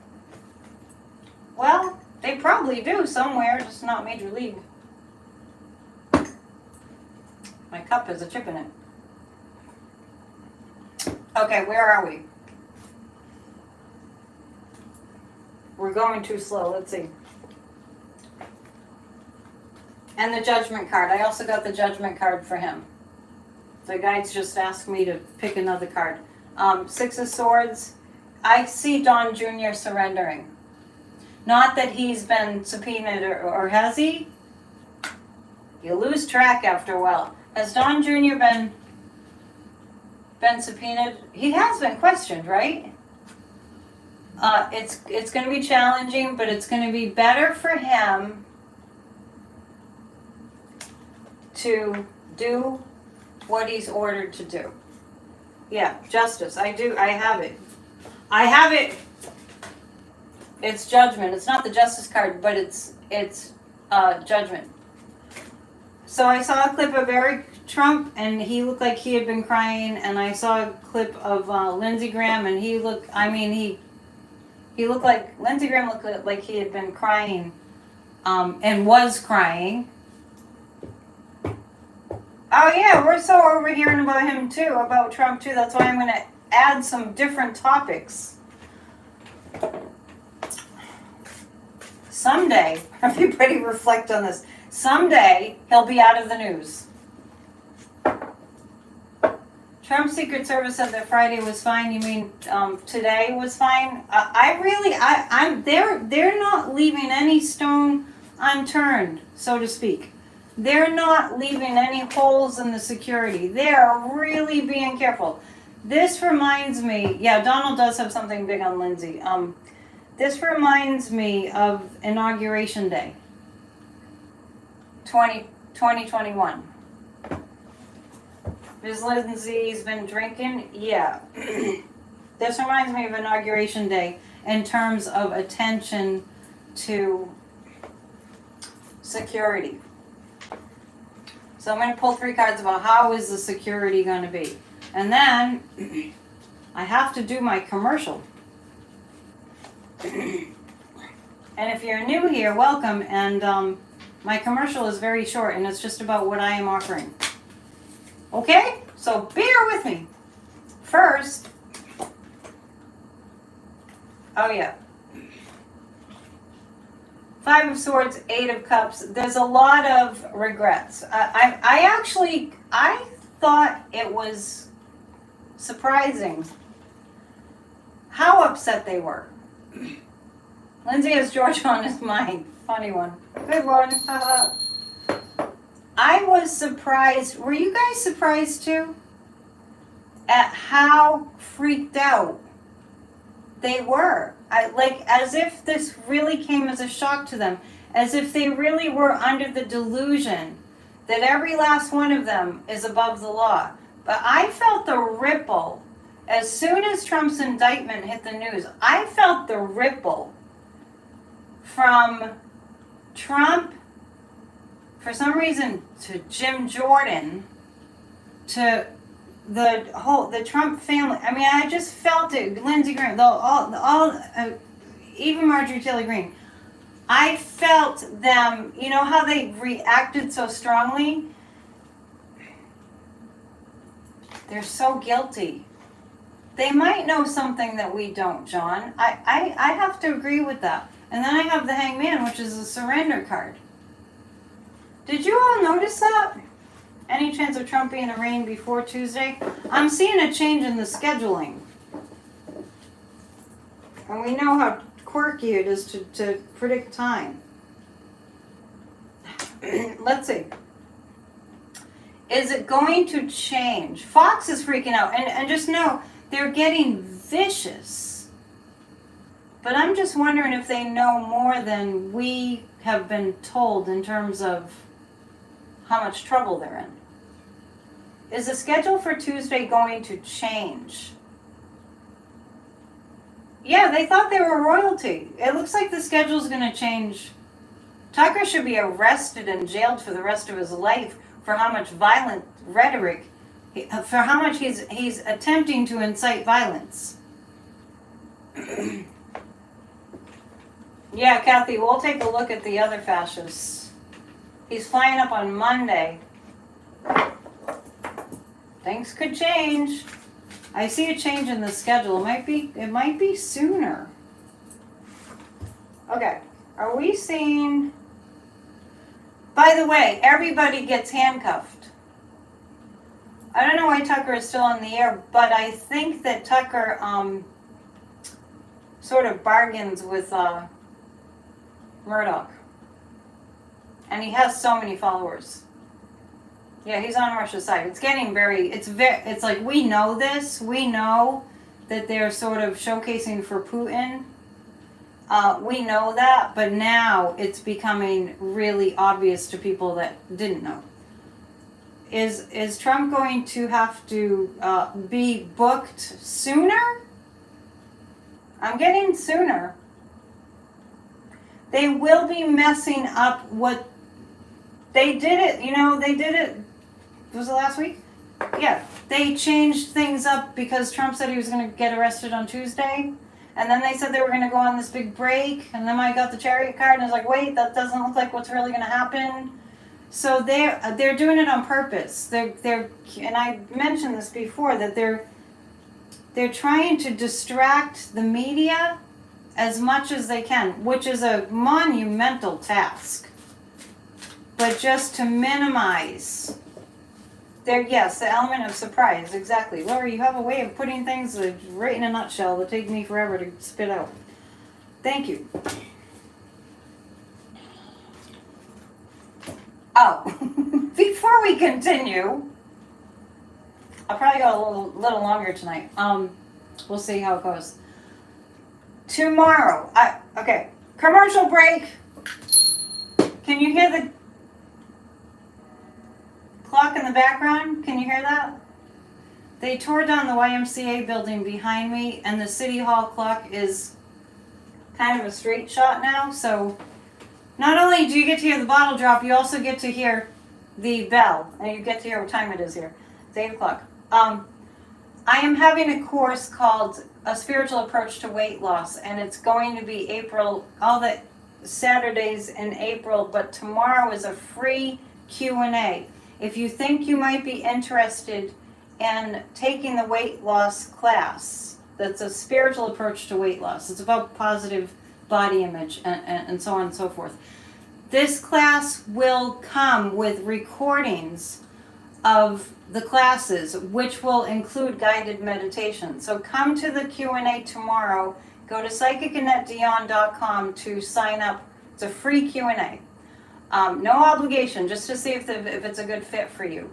Well, they probably do somewhere, just not Major League. My cup has a chip in it. Okay, where are we? We're going too slow. Let's see. And the judgment card. I also got the judgment card for him. The guides just asked me to pick another card. Six of Swords. I see Don Jr. surrendering. Not that he's been subpoenaed, or has he? You lose track after a while. Has Don Jr. been subpoenaed? He has been questioned, right? It's going to be challenging, but it's going to be better for him to do what he's ordered to do. Yeah, justice. I have it. It's judgment. It's not the justice card, but it's judgment. So I saw a clip of Eric Trump, and he looked like he had been crying, and I saw a clip of Lindsey Graham, and he looked like, Lindsey Graham looked like he had been crying, and was crying. Oh yeah, we're so overhearing about him too, about Trump too. That's why I'm going to add some different topics. Someday, everybody reflect on this. Someday, he'll be out of the news. Trump's Secret Service said that Friday was fine. You mean today was fine? They're not leaving any stone unturned, so to speak. They're not leaving any holes in the security. They're really being careful. This reminds me, yeah, Donald does have something big on Lindsay. This reminds me of Inauguration Day, 2021. Ms. Lindsay's been drinking? Yeah. This reminds me of Inauguration Day in terms of attention to security. So I'm going to pull 3 cards about how is the security going to be. And then I have to do my commercial. And if you're new here, welcome. And my commercial is very short and it's just about what I am offering. Okay? So bear with me. First, oh yeah. 5 of Swords, 8 of Cups. There's a lot of regrets. I thought it was surprising how upset they were. Lindsay has George on his mind. Funny one. Good one. I was surprised. Were you guys surprised too? At how freaked out they were. As if this really came as a shock to them. As if they really were under the delusion that every last one of them is above the law. But I felt the ripple. As soon as Trump's indictment hit the news, I felt the ripple from Trump, for some reason, to Jim Jordan, to the Trump family. I mean, I just felt it. Lindsey Graham, even Marjorie Taylor Greene. I felt them. You know how they reacted so strongly? They're so guilty. They might know something that we don't, John. I have to agree with that. And then I have the Hangman, which is a surrender card. Did you all notice that? Any chance of Trump being arraigned before Tuesday? I'm seeing a change in the scheduling. And we know how quirky it is to predict time. Let's see. Is it going to change? Fox is freaking out. And just know, they're getting vicious. But I'm just wondering if they know more than we have been told in terms of how much trouble they're in. Is the schedule for Tuesday going to change? Yeah, they thought they were royalty. It looks like the schedule's going to change. Tucker should be arrested and jailed for the rest of his life for how much violent rhetoric, for how much he's attempting to incite violence. Yeah, Kathy, we'll take a look at the other fascists. He's flying up on Monday. Things could change. I see a change in the schedule. It might be sooner. Okay, are we seeing? By the way, everybody gets handcuffed. I don't know why Tucker is still in the air, but I think that Tucker sort of bargains with Murdoch. And he has so many followers. Yeah, he's on Russia's side. It's getting it's like, we know this. We know that they're sort of showcasing for Putin. We know that, but now it's becoming really obvious to people that didn't know. Is Trump going to have to be booked sooner? I'm getting sooner. They will be messing up what they did it, was it last week? Yeah, they changed things up because Trump said he was going to get arrested on Tuesday. And then they said they were going to go on this big break. And then I got the Chariot card and I was like, wait, that doesn't look like what's really going to happen. So they're doing it on purpose. They're and I mentioned this before, that they're trying to distract the media as much as they can, which is a monumental task. but just to minimize there, yes, the element of surprise, exactly. Lori, you have a way of putting things right in a nutshell that take me forever to spit out. Thank you. Oh, before we continue, I'll probably go a little longer tonight. We'll see how it goes. Tomorrow, okay, commercial break. Can you hear the clock in the background? Can you hear that? They tore down the YMCA building behind me, and the City Hall clock is kind of a straight shot now. So not only do you get to hear the bottle drop, you also get to hear the bell, and you get to hear what time it is here. It's 8 o'clock. I am having a course called A Spiritual Approach to Weight Loss, and it's going to be April, all the Saturdays in April, but tomorrow is a free Q&A. If you think you might be interested in taking the weight loss class, that's a spiritual approach to weight loss. It's about positive body image and so on and so forth. This class will come with recordings of the classes, which will include guided meditation. So come to the Q&A tomorrow. Go to psychicannetdion.com to sign up. It's a free Q&A. No obligation, just to see if it's a good fit for you.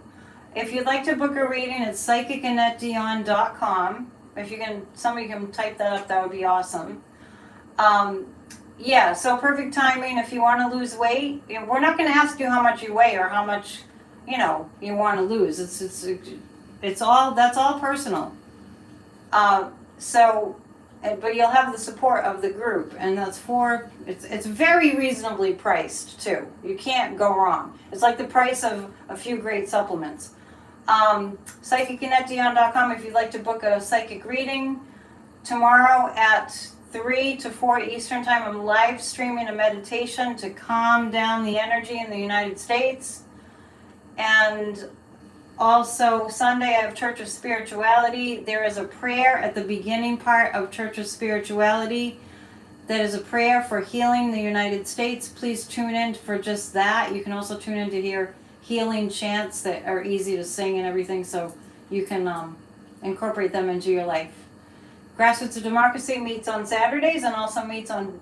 If you'd like to book a reading, it's psychicannetdion.com. If you can, somebody can type that up, that would be awesome. Yeah, so perfect timing if you want to lose weight. We're not going to ask you how much you weigh or how much, you want to lose. It's all, that's all personal. But you'll have the support of the group, and that's it's very reasonably priced too. You can't go wrong. It's like the price of a few great supplements. PsychicConnectDion.com if you'd like to book a psychic reading. Tomorrow at 3 to 4 Eastern Time, I'm live streaming a meditation to calm down the energy in the United States. And also, Sunday, I have Church of Spirituality. There is a prayer at the beginning part of Church of Spirituality that is a prayer for healing the United States. Please tune in for just that. You can also tune in to hear healing chants that are easy to sing and everything, so you can incorporate them into your life. Grassroots of Democracy meets on Saturdays and also meets on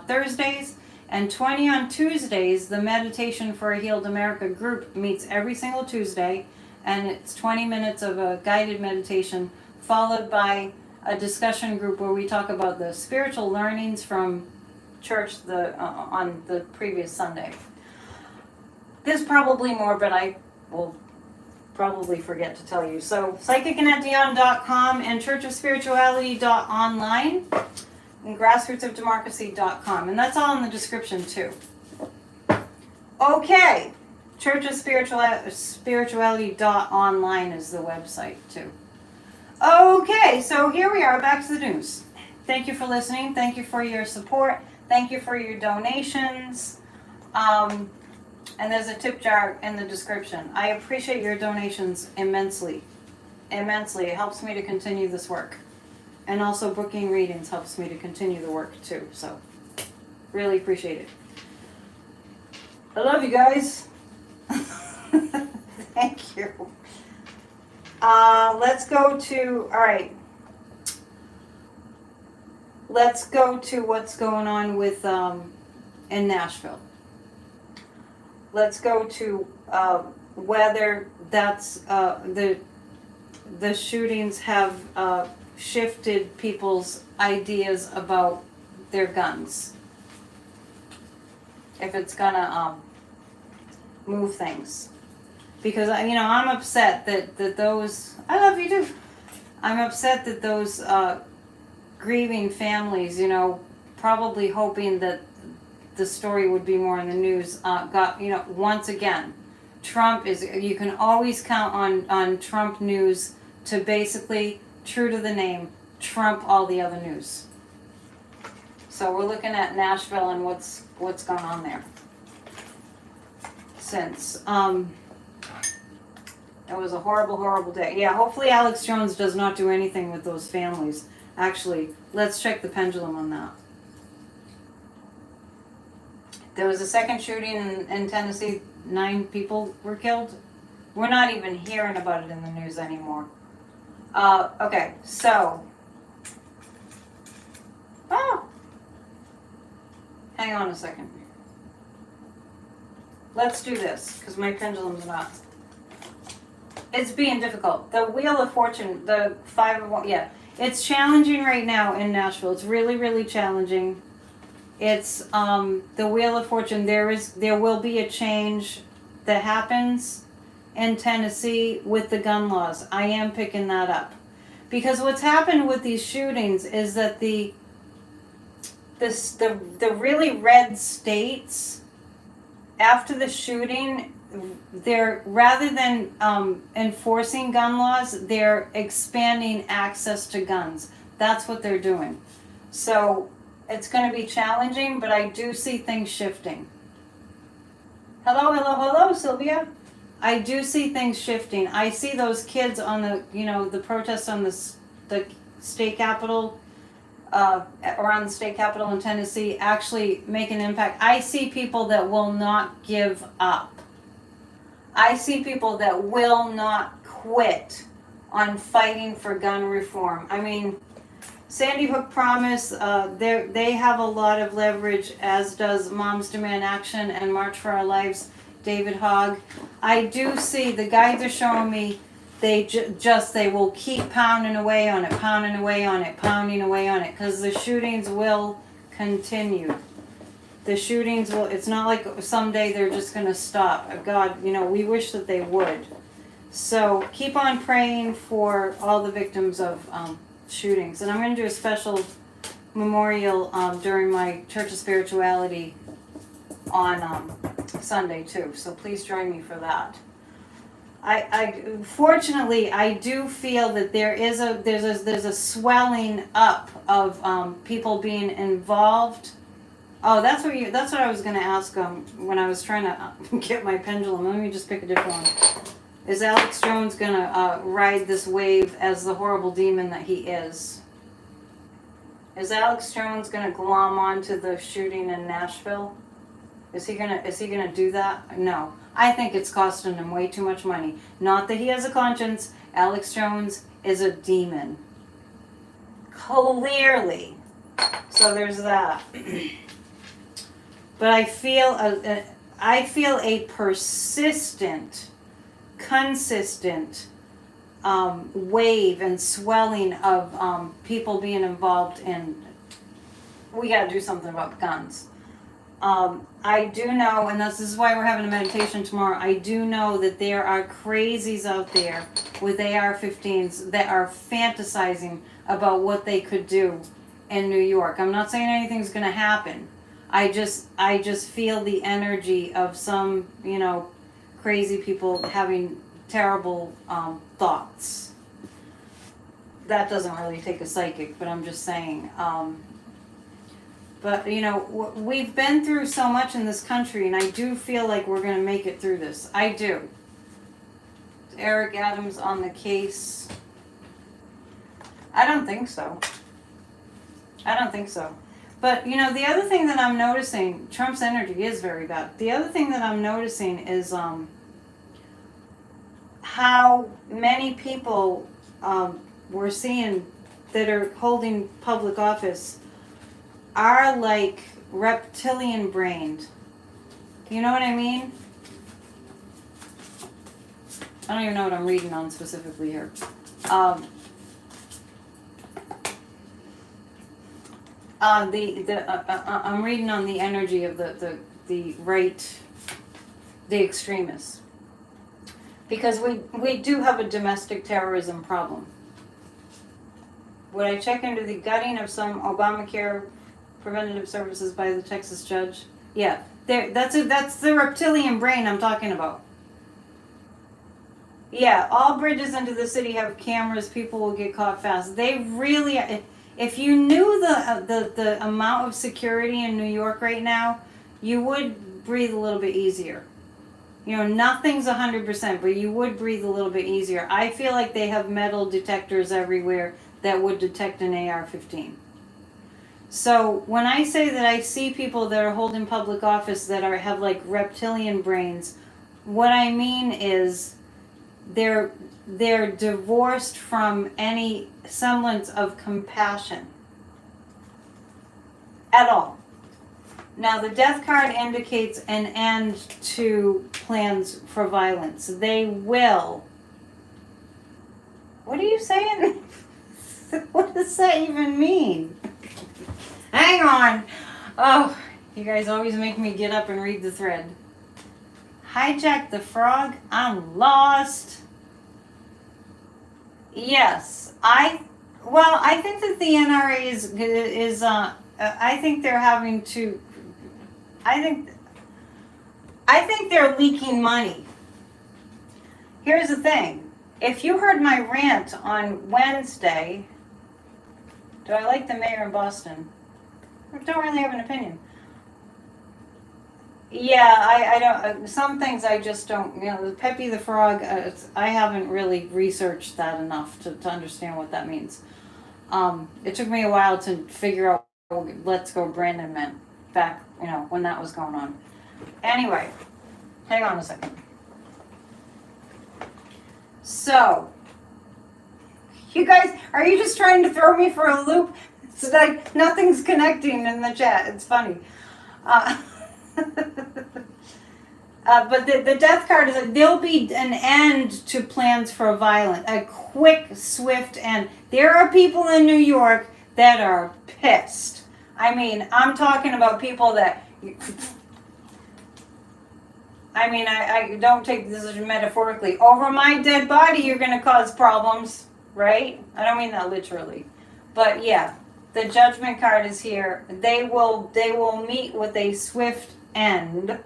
Thursdays. And 20 on Tuesdays, the Meditation for a Healed America group meets every single Tuesday, and it's 20 minutes of a guided meditation followed by a discussion group where we talk about the spiritual learnings from church on the previous Sunday. There's probably more, but I will probably forget to tell you. So psychicannetdion.com and churchofspirituality.online. and grassrootsofdemocracy.com, and that's all in the description too. Okay, churchofspirituality.online is the website too. Okay, so here we are, back to the news. Thank you for listening. Thank you for your support. Thank you for your donations. And there's a tip jar in the description. I appreciate your donations immensely. Immensely. It helps me to continue this work. And also booking readings helps me to continue the work too. So, really appreciate it. I love you guys. Thank you. Let's go to, all right. Let's go to what's going on with, in Nashville. Let's go to whether that's, the shootings have, shifted people's ideas about their guns. If it's gonna move things. Because I'm upset that those, I love you too. I'm upset that those grieving families, probably hoping that the story would be more in the news, got, once again, Trump is, you can always count on Trump news to basically, true to the name, trump all the other news. So we're looking at Nashville and what's gone on there since. It was a horrible, horrible day. Yeah, hopefully Alex Jones does not do anything with those families. Actually, let's check the pendulum on that. There was a second shooting in Tennessee. 9 people were killed. We're not even hearing about it in the news anymore. Okay, so. Oh! Hang on a second. Let's do this, because my pendulum's not. It's being difficult. The Wheel of Fortune, the 5 of 1, yeah. It's challenging right now in Nashville. It's really, really challenging. It's the Wheel of Fortune. There will be a change that happens in Tennessee with the gun laws. I am picking that up. Because what's happened with these shootings is that the really red states, after the shooting, they're, rather than enforcing gun laws, they're expanding access to guns. That's what they're doing. So it's going to be challenging, but I do see things shifting. Hello, hello, hello, Sylvia. I do see things shifting. I see those kids on the, the protests on the state capitol, around the state capitol in Tennessee, actually make an impact. I see people that will not give up. I see people that will not quit on fighting for gun reform. I mean, Sandy Hook Promise, they have a lot of leverage, as does Moms Demand Action and March for Our Lives, David Hogg. I do see, the guides are showing me, they will keep pounding away on it, pounding away on it, pounding away on it, because the shootings will continue. The shootings will, it's not like someday they're just going to stop. God, we wish that they would. So keep on praying for all the victims of shootings. And I'm going to do a special memorial during my Church of Spirituality on Sunday too. So please join me for that. Fortunately, I do feel that there's a swelling up of people being involved. Oh, that's what I was going to ask when I was trying to get my pendulum. Let me just pick a different one. Is Alex Jones going to ride this wave as the horrible demon that he is? Is Alex Jones going to glom onto the shooting in Nashville? Is he gonna do that? No. I think it's costing him way too much money. Not that he has a conscience. Alex Jones is a demon. Clearly. So there's that. But I feel a persistent, consistent wave and swelling of people being involved in. We got to do something about guns. I do know, and this is why we're having a meditation tomorrow, I do know that there are crazies out there with AR-15s that are fantasizing about what they could do in New York. I'm not saying anything's going to happen. I just feel the energy of some, crazy people having terrible thoughts. That doesn't really take a psychic, but I'm just saying. But, we've been through so much in this country, and I do feel like we're going to make it through this. I do. Eric Adams on the case. I don't think so. But, the other thing that I'm noticing, Trump's energy is very bad. The other thing that I'm noticing is how many people we're seeing that are holding public office are like reptilian brained. You know what I mean? I don't even know what I'm reading on specifically here. I'm reading on the energy of the right, the extremists, because we do have a domestic terrorism problem. Would I check into the gutting of some Obamacare preventative services by the Texas judge? Yeah, that's the reptilian brain I'm talking about. Yeah, all bridges into the city have cameras. People will get caught fast. They really, if you knew the amount of security in New York right now, you would breathe a little bit easier. Nothing's 100%, but you would breathe a little bit easier. I feel like they have metal detectors everywhere that would detect an AR-15. So when I say that I see people that are holding public office that have like reptilian brains, what I mean is they're divorced from any semblance of compassion at all. Now the death card indicates an end to plans for violence. They will. What are you saying? What does that even mean? Hang on. Oh, you guys always make me get up and read the thread. Hijack the frog. I'm lost. Yes, I think that the NRA is I think they're having to. I think they're leaking money. Here's the thing. If you heard my rant on Wednesday, do I like the mayor in Boston? I don't really have an opinion. Yeah, I don't. Some things I just don't. Peppy the Frog. I haven't really researched that enough to understand what that means. It took me a while to figure out what "Let's Go Brandon" meant back, when that was going on. Anyway, hang on a second. So, you guys, are you just trying to throw me for a loop? It's like nothing's connecting in the chat. It's funny. But the death card is there'll be an end to plans for violence, a quick, swift end. There are people in New York that are pissed. I mean, I'm talking about people that. I don't take this metaphorically. Over my dead body, you're going to cause problems, right? I don't mean that literally, but yeah, the Judgment card is here. They will meet with a swift end.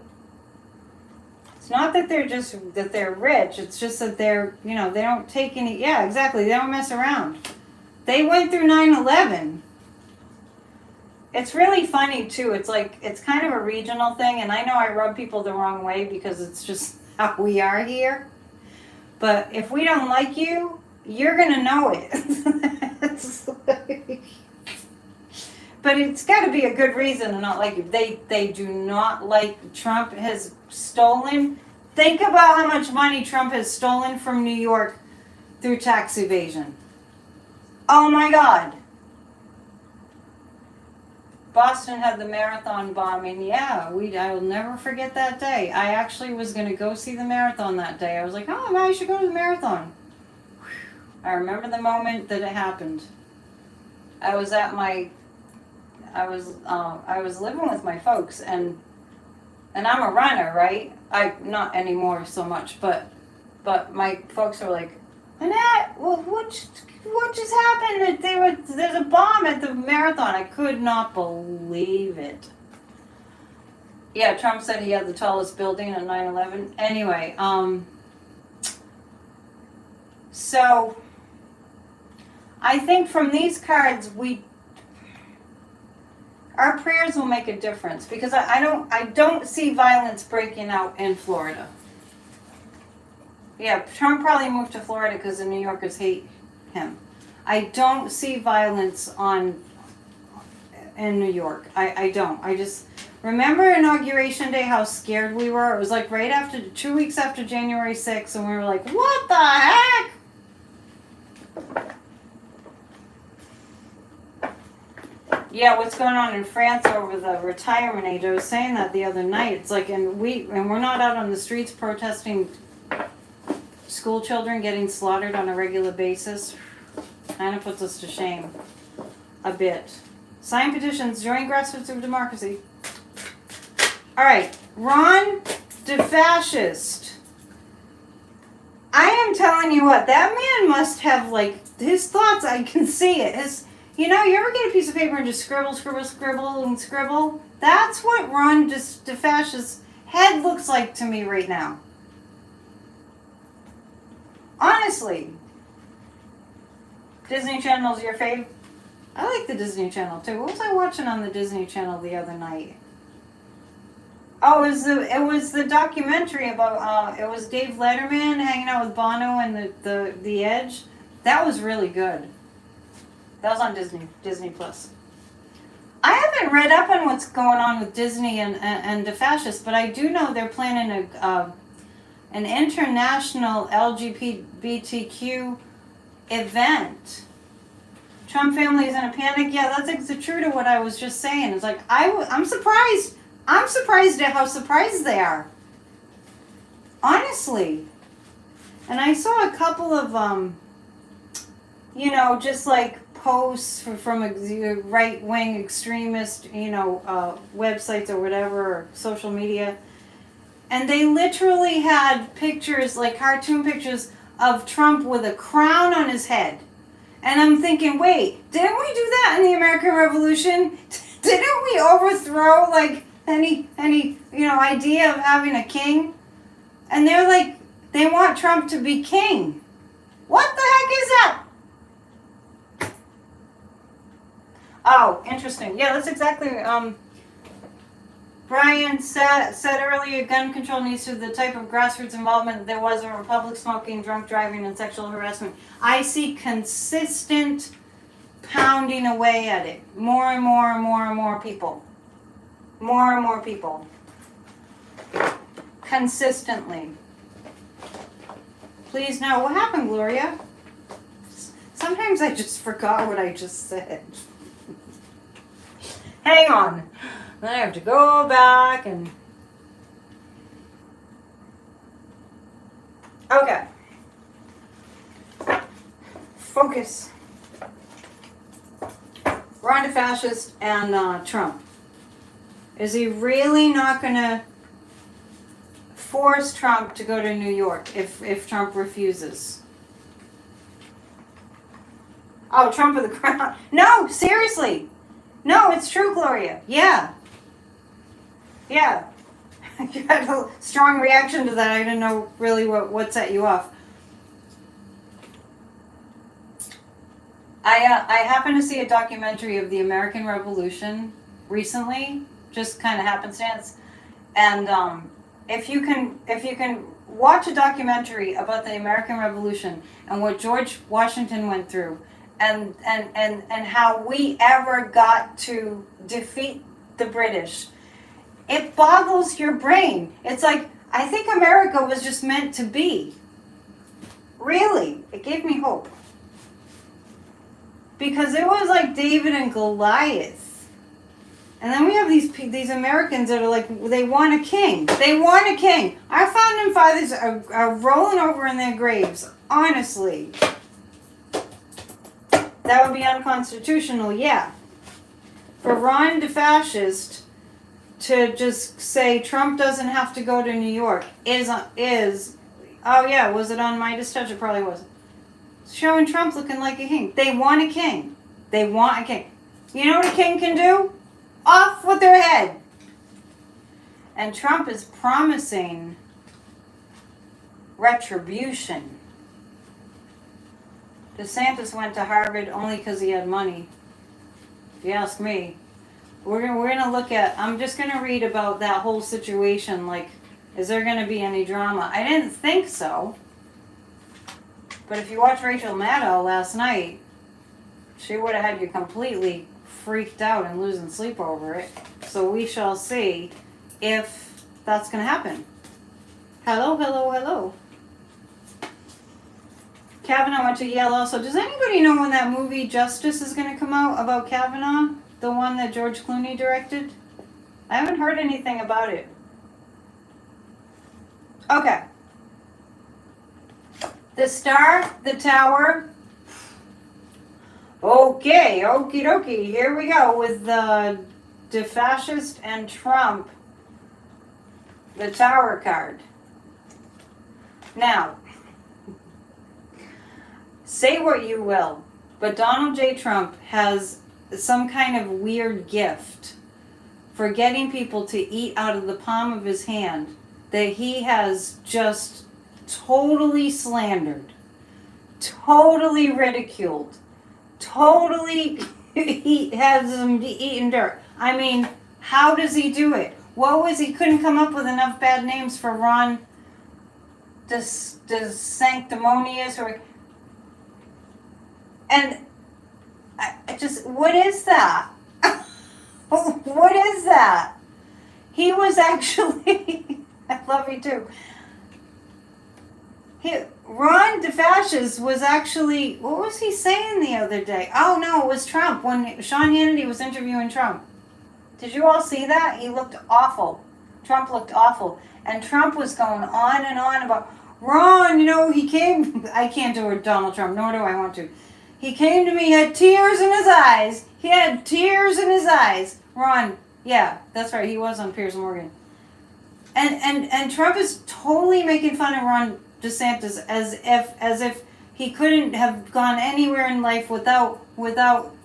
It's not that they're rich. It's just that they're, they don't take any. Yeah, exactly. They don't mess around. They went through 9/11. It's really funny too. It's kind of a regional thing, and I know I rub people the wrong way because it's just how we are here. But if we don't like you, you're gonna know it. But it's got to be a good reason to not like you. They do not like Trump has stolen. Think about how much money Trump has stolen from New York through tax evasion. Oh my God. Boston had the marathon bombing. Yeah, I will never forget that day. I actually was going to go see the marathon that day. I was like, oh, I should go to the marathon. I remember the moment that it happened. I was living with my folks, and I'm a runner, right? Not anymore so much, but my folks were like, Annette, what just happened? There's a bomb at the marathon. I could not believe it. Yeah, Trump said he had the tallest building at 9/11. Anyway, so I think from these cards our prayers will make a difference, because I don't see violence breaking out in Florida. Yeah, Trump probably moved to Florida because the New Yorkers hate him. I don't see violence in New York. I don't. I just remember Inauguration Day, how scared we were. It was like 2 weeks after January 6th, and we were like, what the heck? Yeah, what's going on in France over the retirement age? I was saying that the other night. It's like, and we're not out on the streets protesting school children getting slaughtered on a regular basis. Kind of puts us to shame a bit. Sign petitions, join grassroots of democracy. All right, Ron DeFascist. I am telling you what, that man must have, his thoughts, I can see it. You ever get a piece of paper and just scribble, scribble, scribble, and scribble? That's what Ron DeFascist's head looks like to me right now. Honestly. Disney Channel's your fave? I like the Disney Channel too. What was I watching on the Disney Channel the other night? Oh, it was the documentary about it was Dave Letterman hanging out with Bono and the Edge. That was really good. That was on Disney Plus. I haven't read up on what's going on with Disney and the fascists, but I do know they're planning an international LGBTQ event. Trump family is in a panic. Yeah, that's true to what I was just saying. It's like I'm surprised. I'm surprised at how surprised they are. Honestly. And I saw a couple of just like posts from a right-wing extremist, websites or whatever, or social media. And they literally had pictures, like cartoon pictures, of Trump with a crown on his head. And I'm thinking, wait, didn't we do that in the American Revolution? Didn't we overthrow, like, any idea of having a king? And they're like, they want Trump to be king. What the heck is that? Oh, interesting. Yeah, that's exactly. Brian said earlier, gun control needs to be the type of grassroots involvement there was in public smoking, drunk driving, and sexual harassment. I see consistent pounding away at it. More and more and more and more people. More and more people. Consistently. Please no. What happened, Gloria? Sometimes I just forgot what I just said. Hang on. Then I have to go back and... Okay. Focus. We're on to fascist and Trump. Is he really not going to force Trump to go to New York if Trump refuses? Oh, Trump with the crown. No, seriously. No, it's true, Gloria. Yeah. Yeah. You had a strong reaction to that. I didn't know really what set you off. I happened to see a documentary of the American Revolution recently, just kind of happenstance. And if you can watch a documentary about the American Revolution and what George Washington went through, and how we ever got to defeat the British, it boggles your brain. It's like, I think America was just meant to be. Really, it gave me hope. Because it was like David and Goliath. And then we have these Americans that are like, they want a king. They want a king. Our founding fathers are rolling over in their graves, honestly. That would be unconstitutional, yeah. For Ron DeFascist to just say Trump doesn't have to go to New York is oh yeah, was it on Midas Touch? It probably was. Showing Trump looking like a king. They want a king. They want a king. You know what a king can do? Off with their head. And Trump is promising retribution. DeSantis went to Harvard only because he had money. If you ask me. We're gonna look at, I'm just gonna read about that whole situation, like, is there gonna be any drama? I didn't think so. But if you watch Rachel Maddow last night, she would have had you completely freaked out and losing sleep over it. So we shall see if that's gonna happen. Hello, hello, hello. Kavanaugh went to Yale also. Does anybody know when that movie Justice is going to come out about Kavanaugh? The one that George Clooney directed? I haven't heard anything about it. Okay. The Star, the Tower. Okay, okie dokie. Here we go with the DeFascist and Trump. The Tower card. Now, say what you will, but Donald J. Trump has some kind of weird gift for getting people to eat out of the palm of his hand that he has just totally slandered, totally ridiculed, totally he has them eating dirt. I mean, how does he do it? What was he couldn't come up with enough bad names for Ron DeSanctimonious or... And I just, what is that? What is that? He was actually, I love you too. Ron DeFascist was actually, what was he saying the other day? Oh no, it was Trump, when Sean Hannity was interviewing Trump. Did you all see that? He looked awful. Trump looked awful. And Trump was going on and on about, Ron, he came, I can't do it, Donald Trump, nor do I want to. He came to me, he had tears in his eyes. He had tears in his eyes. Ron, yeah, that's right, he was on Piers Morgan. And Trump is totally making fun of Ron DeSantis as if he couldn't have gone anywhere in life without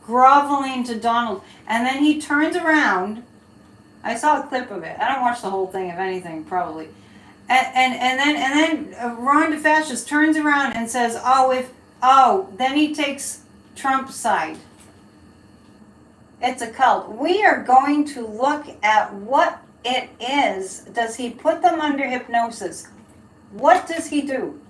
groveling to Donald. And then he turns around. I saw a clip of it. I don't watch the whole thing, if anything, probably. And then Ron DeFascist turns around and says, then he takes Trump's side. It's a cult. We are going to look at what it is. Does he put them under hypnosis? What does he do?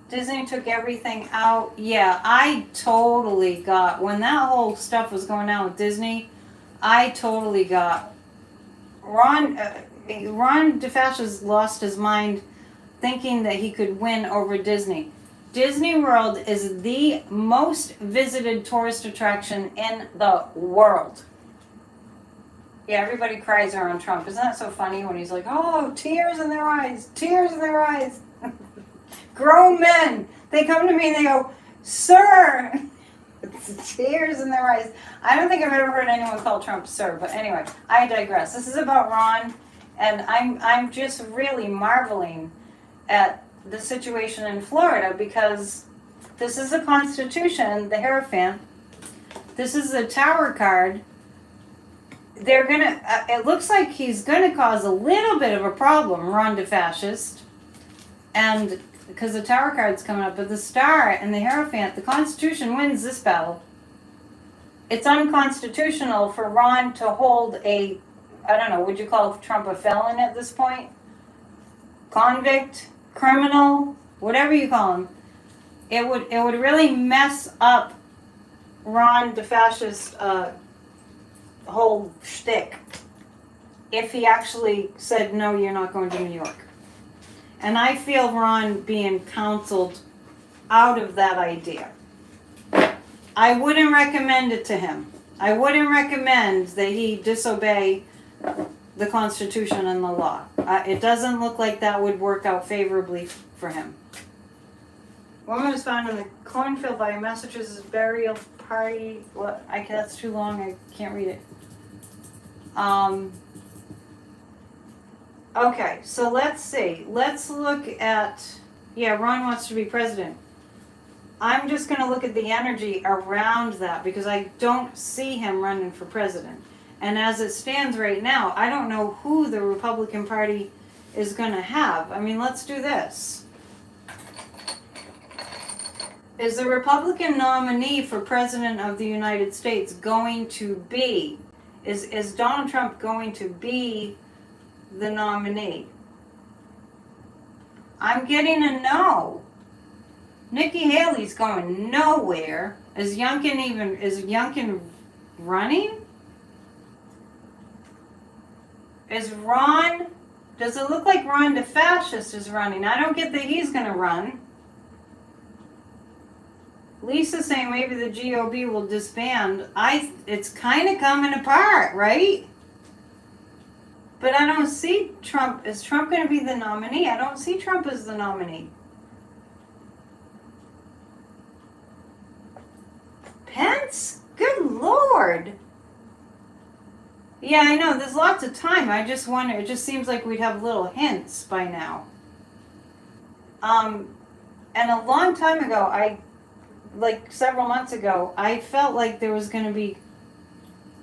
Disney took everything out. Yeah, I totally got, when that whole stuff was going on with Disney, I totally got, Ron DeFascist lost his mind thinking that he could win over Disney. Disney World is the most visited tourist attraction in the world. Yeah, everybody cries around Trump. Isn't that so funny when he's like, oh, tears in their eyes, tears in their eyes. Grown men, they come to me and they go, sir, tears in their eyes. I don't think I've ever heard anyone call Trump sir, but anyway, I digress. This is about Ron, and I'm just really marveling at the situation in Florida, because this is the Constitution, the Hierophant. This is the Tower card. They're gonna, it looks like he's gonna cause a little bit of a problem, Ron DeFascist, and because the Tower card's coming up, but the Star and the Hierophant, the Constitution wins this battle. It's unconstitutional for Ron to hold I don't know, would you call Trump a felon at this point? Convict, criminal, whatever you call him. It would really mess up Ron DeFascist's whole shtick if he actually said, no, you're not going to New York. And I feel Ron being counseled out of that idea. I wouldn't recommend it to him. I wouldn't recommend that he disobey the Constitution and the law. It doesn't look like that would work out favorably for him. Woman was found in the cornfield by a Massachusetts burial party. What? That's too long. I can't read it. Okay, so let's see. Let's look at, Ron wants to be president. I'm just going to look at the energy around that, because I don't see him running for president. And as it stands right now, I don't know who the Republican Party is going to have. I mean, let's do this. Is the Republican nominee for president of the United States going to be, is Donald Trump going to be the nominee? I'm getting a no. Nikki Haley's going nowhere. Is Youngkin running? Does it look like Ron DeFascist is running? I don't get that he's going to run. Lisa's saying maybe the GOP will disband. It's kind of coming apart, right? But I don't see Trump. Is Trump going to be the nominee? I don't see Trump as the nominee. Pence? Good Lord. Yeah, I know. There's lots of time. I just wonder. It just seems like we'd have little hints by now. And a long time ago, like several months ago, I felt like there was going to be,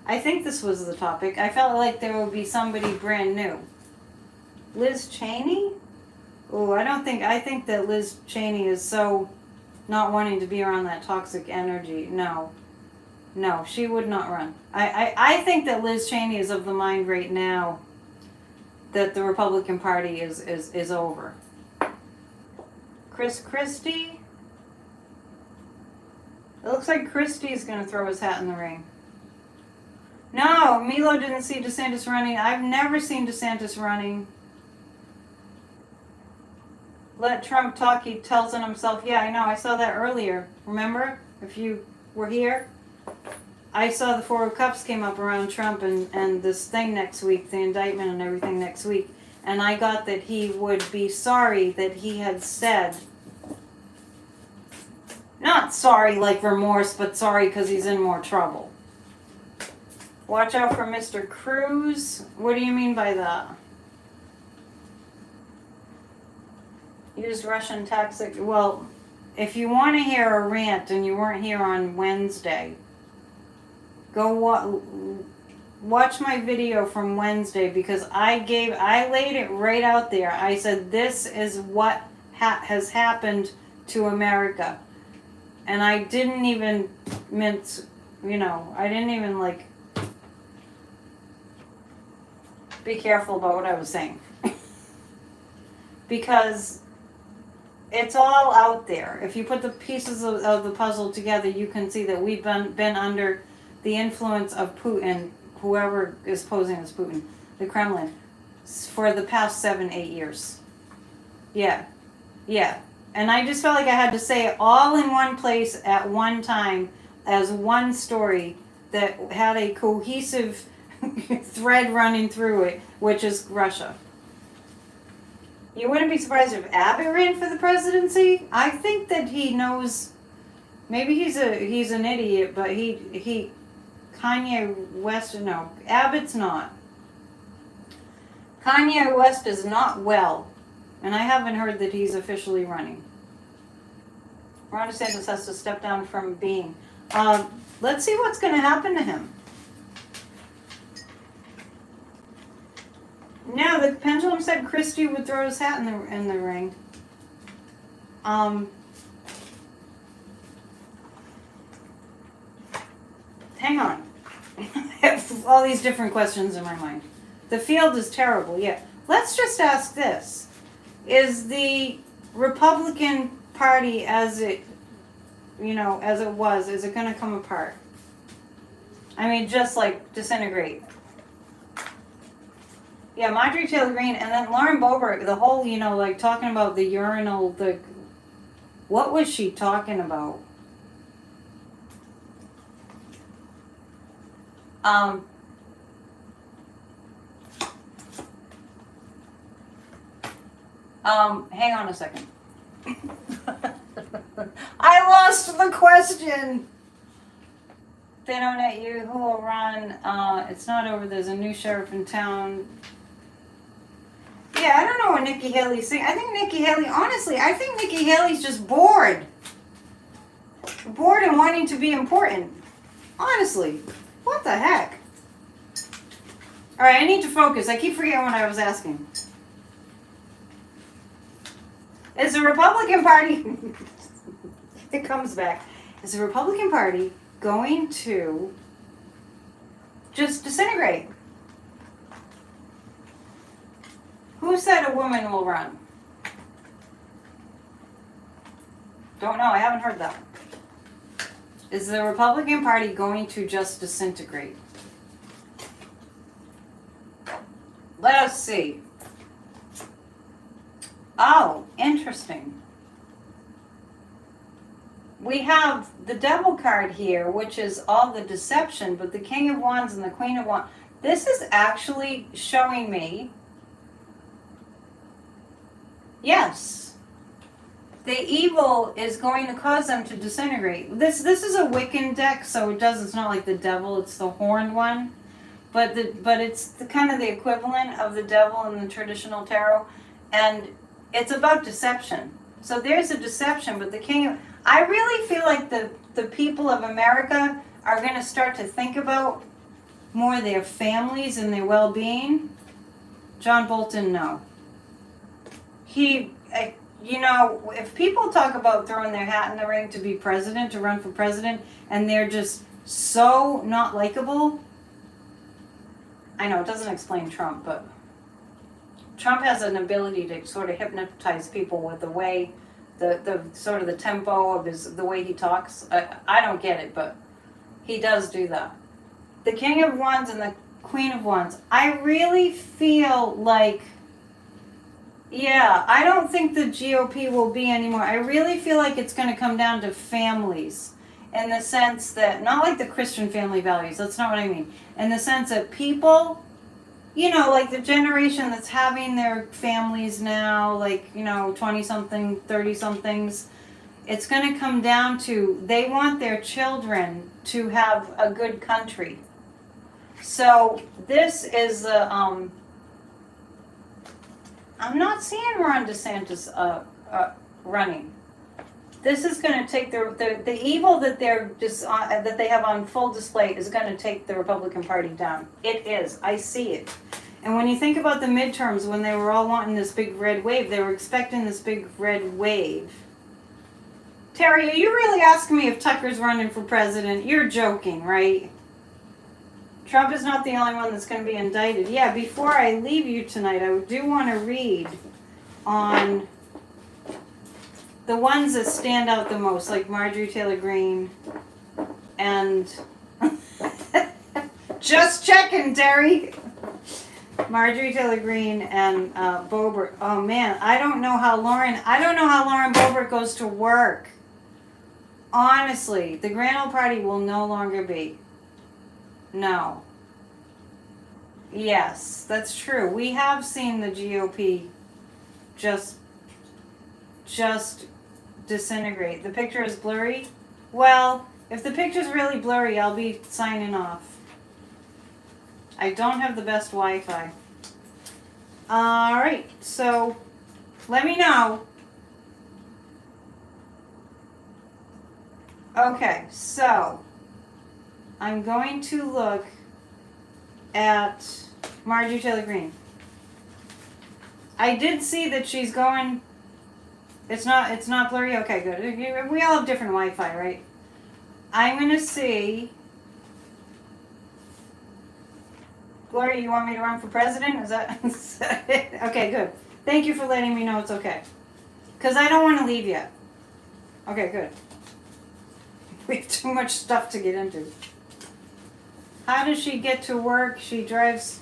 I think this was the topic, I felt like there would be somebody brand new. Liz Cheney? Oh, I think that Liz Cheney is so not wanting to be around that toxic energy. No, she would not run. I think that Liz Cheney is of the mind right now that the Republican Party is over. Chris Christie? It looks like Christie's going to throw his hat in the ring. No, Milo didn't see DeSantis running. I've never seen DeSantis running. Let Trump talk, he tells on himself. Yeah, I know, I saw that earlier. Remember? If you were here? I saw the Four of Cups came up around Trump and this thing next week, the indictment and everything next week. And I got that he would be sorry that he had said, not sorry like remorse, but sorry because he's in more trouble. Watch out for Mr. Cruz. What do you mean by that? Use Russian tactics. Well, if you want to hear a rant and you weren't here on Wednesday, go watch my video from Wednesday because I laid it right out there. I said this is what has happened to America, and I didn't even mince. I didn't even be careful about what I was saying because it's all out there. If you put the pieces of the puzzle together, you can see that we've been under the influence of Putin, whoever is posing as Putin, the Kremlin, for the past 7-8 years. Yeah. And I just felt like I had to say it all in one place at one time as one story that had a cohesive thread running through it, which is Russia. You wouldn't be surprised if Abbott ran for the presidency. I think that he knows. Maybe he's an idiot, but he Kanye West. No, Abbott's not. Kanye West is not well, and I haven't heard that he's officially running. Ron DeSantis has to step down from being. Let's see what's going to happen to him. No, the pendulum said Christie would throw his hat in the ring. Hang on. I have all these different questions in my mind. The field is terrible, yeah. Let's just ask this. Is the Republican Party as it was, is it going to come apart? I mean, just disintegrate. Yeah, Marjorie Taylor Greene, and then Lauren Boebert, the whole, talking about the urinal, what was she talking about? Hang on a second. I lost the question. They don't at you. Who will run? It's not over. There's a new sheriff in town. Yeah, I don't know what Nikki Haley's saying. I think Nikki Haley's just bored. Bored and wanting to be important. Honestly. What the heck? Alright, I need to focus. I keep forgetting what I was asking. Is the Republican Party... it comes back. Is the Republican Party going to just disintegrate? Who said a woman will run? Don't know. I haven't heard that. Is the Republican Party going to just disintegrate? Let us see. Oh, interesting. We have the Devil card here, which is all the deception, but the King of Wands and the Queen of Wands. This is actually showing me, yes, the evil is going to cause them to disintegrate. This is a Wiccan deck, so it's not like the Devil, it's the horned one. But it's kind of the equivalent of the Devil in the traditional tarot. And it's about deception. So there's a deception, but the King of... I really feel like the people of America are going to start to think about more their families and their well-being. John Bolton, no. If people talk about throwing their hat in the ring to be president, to run for president, and they're just so not likable... I know, it doesn't explain Trump, but Trump has an ability to sort of hypnotize people with the way, the sort of the tempo of the way he talks. I don't get it, but he does do that. the King of Wands and the Queen of Wands. I really feel like, yeah, I don't think the GOP will be anymore. I really feel like it's going to come down to families, in the sense that, not like the Christian family values, that's not what I mean. In the sense that people, you know, like the generation that's having their families now, like, you know, 20-something, 30-somethings, it's going to come down to, they want their children to have a good country. So this is the, I'm not seeing Ron DeSantis running. This is going to take the evil that they're just that they have on full display is going to take the Republican Party down. It is. I see it. And when you think about the midterms, when they were all wanting this big red wave, they were expecting this big red wave. Terry, are you really asking me if Tucker's running for president? You're joking, right? Trump is not the only one that's going to be indicted. Yeah, before I leave you tonight, I do want to read on the ones that stand out the most, like Marjorie Taylor Greene and just checking, Terry. Marjorie Taylor Greene and Boebert. Oh man, I don't know how Lauren Boebert goes to work. Honestly, the Grand Old Party will no longer be. No. Yes, that's true. We have seen the GOP just disintegrate. The picture is blurry. Well, if the picture's really blurry, I'll be signing off. I don't have the best Wi-Fi. Alright, so let me know. Okay, so I'm going to look at Marjorie Taylor Greene. I did see that she's going. It's not blurry. Okay, good. We all have different Wi-Fi, right? I'm gonna see. Gloria, you want me to run for president? Is that it? Okay, good. Thank you for letting me know it's okay. Because I don't want to leave yet. Okay, good. We have too much stuff to get into. How does she get to work? She drives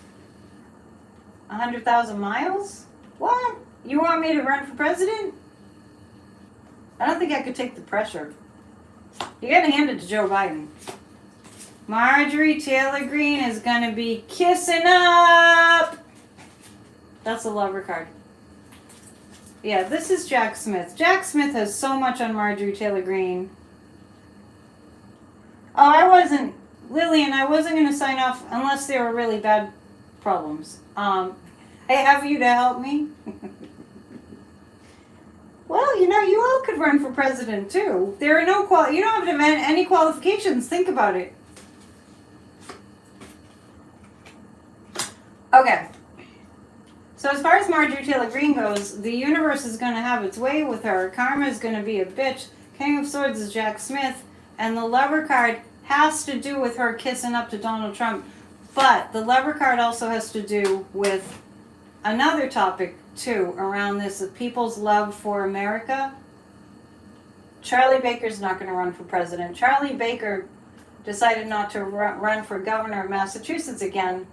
100,000 miles? What? You want me to run for president? I don't think I could take the pressure. You gotta hand it to Joe Biden. Marjorie Taylor Greene is gonna be kissing up. That's a lover card. Yeah, this is Jack Smith. Jack Smith has so much on Marjorie Taylor Greene. Oh, Lillian, I wasn't gonna sign off unless there were really bad problems. I have you to help me. Well, you know, you all could run for president too. There are no you don't have to have any qualifications. Think about it. Okay. So as far as Marjorie Taylor Greene goes, the universe is going to have its way with her. Karma is going to be a bitch. King of Swords is Jack Smith. And the Lover card has to do with her kissing up to Donald Trump. But the Lover card also has to do with another topic, too, around this, of people's love for America. Charlie Baker's not going to run for president. Charlie Baker decided not to run for governor of Massachusetts again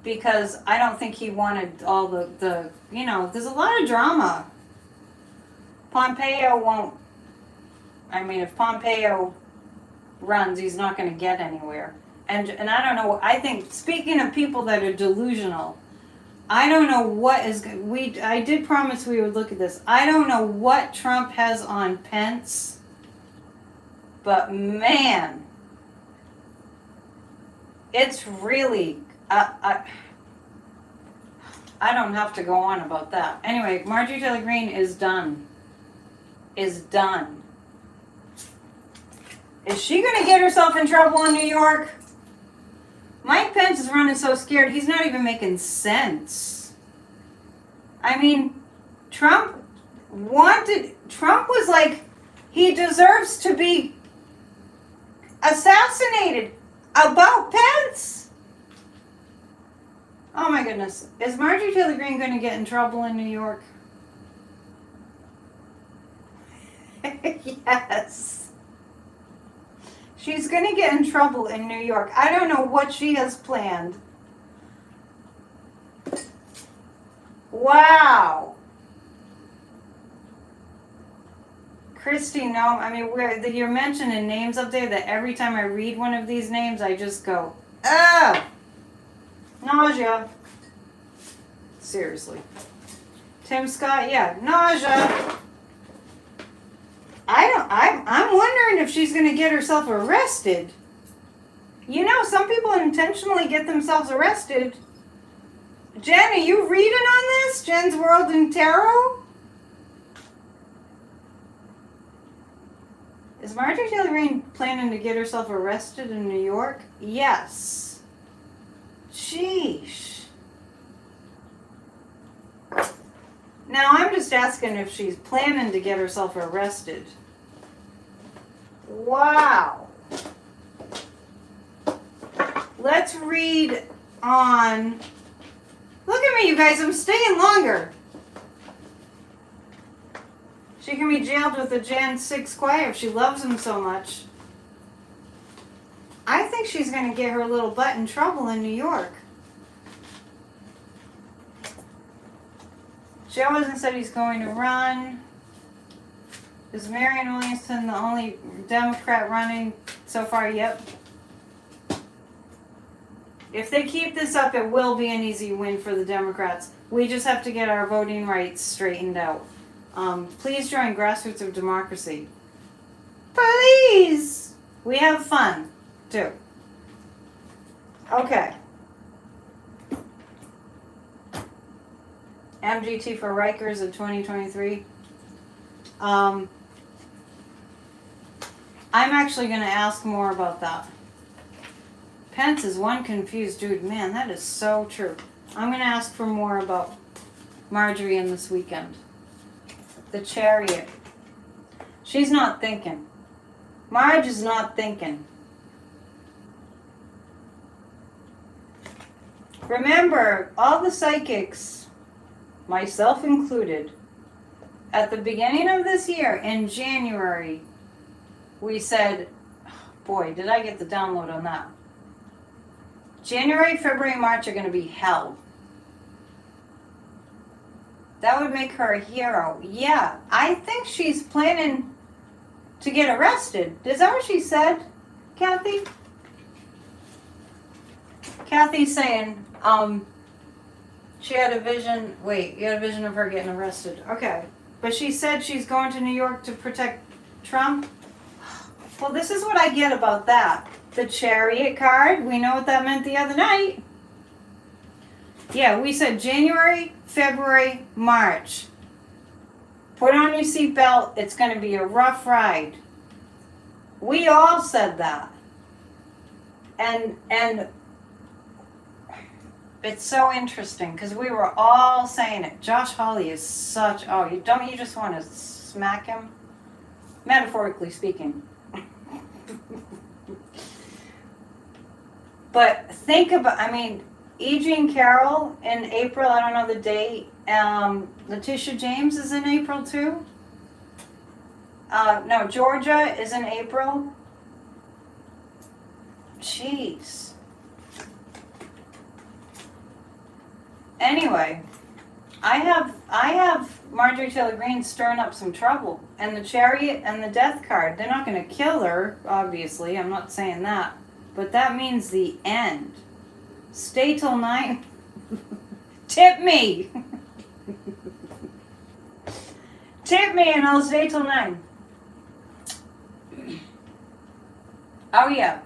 because I don't think he wanted all the you know, there's a lot of drama. Pompeo won't, I mean, if Pompeo runs, he's not going to get anywhere. And I don't know, I think, speaking of people that are delusional, I don't know what is, I did promise we would look at this. I don't know what Trump has on Pence, but man, it's really, I don't have to go on about that. Anyway, Marjorie Taylor Greene is done. Is done. Is she going to get herself in trouble in New York? Mike Pence is running so scared, he's not even making sense. I mean, Trump was like, he deserves to be assassinated about Pence. Oh my goodness. Is Marjorie Taylor Greene going to get in trouble in New York? Yes. She's going to get in trouble in New York. I don't know what she has planned. Wow. Christy, no, I mean, you're mentioning names up there that every time I read one of these names, I just go, ah, nausea. Seriously. Tim Scott, yeah, nausea. I'm wondering if she's going to get herself arrested. You know, some people intentionally get themselves arrested. Jen, are you reading on this? Jen's World in Tarot? Is Marjorie Taylor Greene planning to get herself arrested in New York? Yes. Sheesh. Now I'm just asking if she's planning to get herself arrested. Wow. Let's read on. Look at me, you guys. I'm staying longer. She can be jailed with a Jan 6 choir if she loves him so much. I think she's going to get her little butt in trouble in New York. Joe hasn't said he's going to run. Is Marianne Williamson the only Democrat running so far? Yep. If they keep this up, it will be an easy win for the Democrats. We just have to get our voting rights straightened out. Please join Grassroots of Democracy. Please! We have fun, too. Okay. MGT for Rikers in 2023. I'm actually going to ask more about that. Pence is one confused dude. Man, that is so true. I'm going to ask for more about Marjorie in this weekend. The Chariot. She's not thinking. Marge is not thinking. Remember, all the psychics, myself included, at the beginning of this year, in January, we said, boy, did I get the download on that. January, February, March are going to be hell. That would make her a hero. Yeah, I think she's planning to get arrested. Is that what she said, Kathy? Kathy's saying, she had a vision. Wait, you had a vision of her getting arrested. Okay. But she said she's going to New York to protect Trump. Well, this is what I get about that. The Chariot card, we know what that meant the other night. Yeah, we said January, February, March. Put on your seatbelt. It's going to be a rough ride. We all said that. And it's so interesting because we were all saying it. Josh Hawley is such, don't you just want to smack him? Metaphorically speaking. But think about, E. Jean Carroll in April, I don't know the date. Letitia James is in April too. No, Georgia is in April. Jeez. Anyway, I have Marjorie Taylor Greene stirring up some trouble. And the Chariot and the Death card, they're not going to kill her, obviously. I'm not saying that. But that means the end. Stay till 9. Tip me. Tip me and I'll stay till 9. Oh yeah,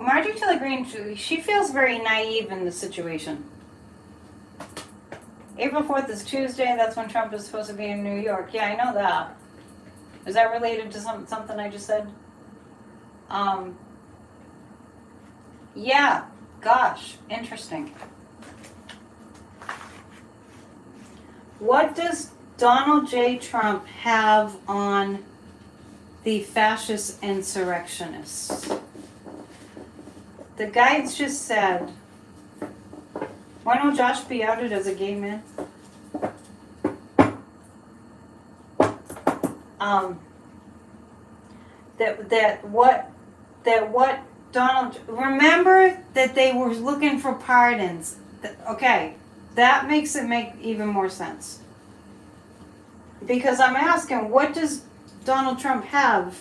Marjorie Taylor Greene, she feels very naive in the situation. April 4th is Tuesday, that's when Trump is supposed to be in New York. Yeah, I know that. Is that related to something I just said? Yeah, gosh, interesting. What does Donald J. Trump have on the fascist insurrectionists? The guides just said, why will Josh be outed as a gay man? That what that what remember that they were looking for pardons. Okay, that makes it make even more sense. Because I'm asking, what does Donald Trump have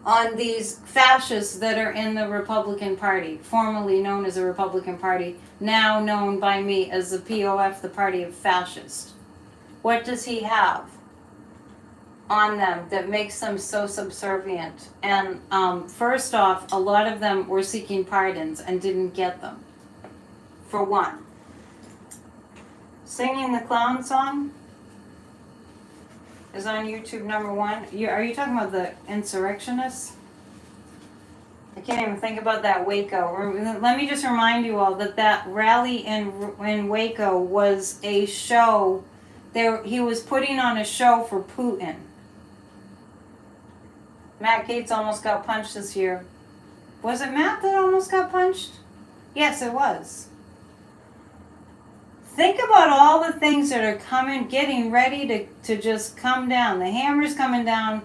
on these fascists that are in the Republican Party, formerly known as the Republican Party, now known by me as the POF, the Party of Fascists? What does he have on them that makes them so subservient? And first off, a lot of them were seeking pardons and didn't get them, for one. Singing the Clown Song is on YouTube #1. Are you talking about the insurrectionists? I can't even think about that Waco. Let me just remind you all that rally in Waco was a show. He was putting on a show for Putin. Matt Gaetz almost got punched this year. Was it Matt that almost got punched? Yes, it was. Think about all the things that are getting ready to just come down. The hammer's coming down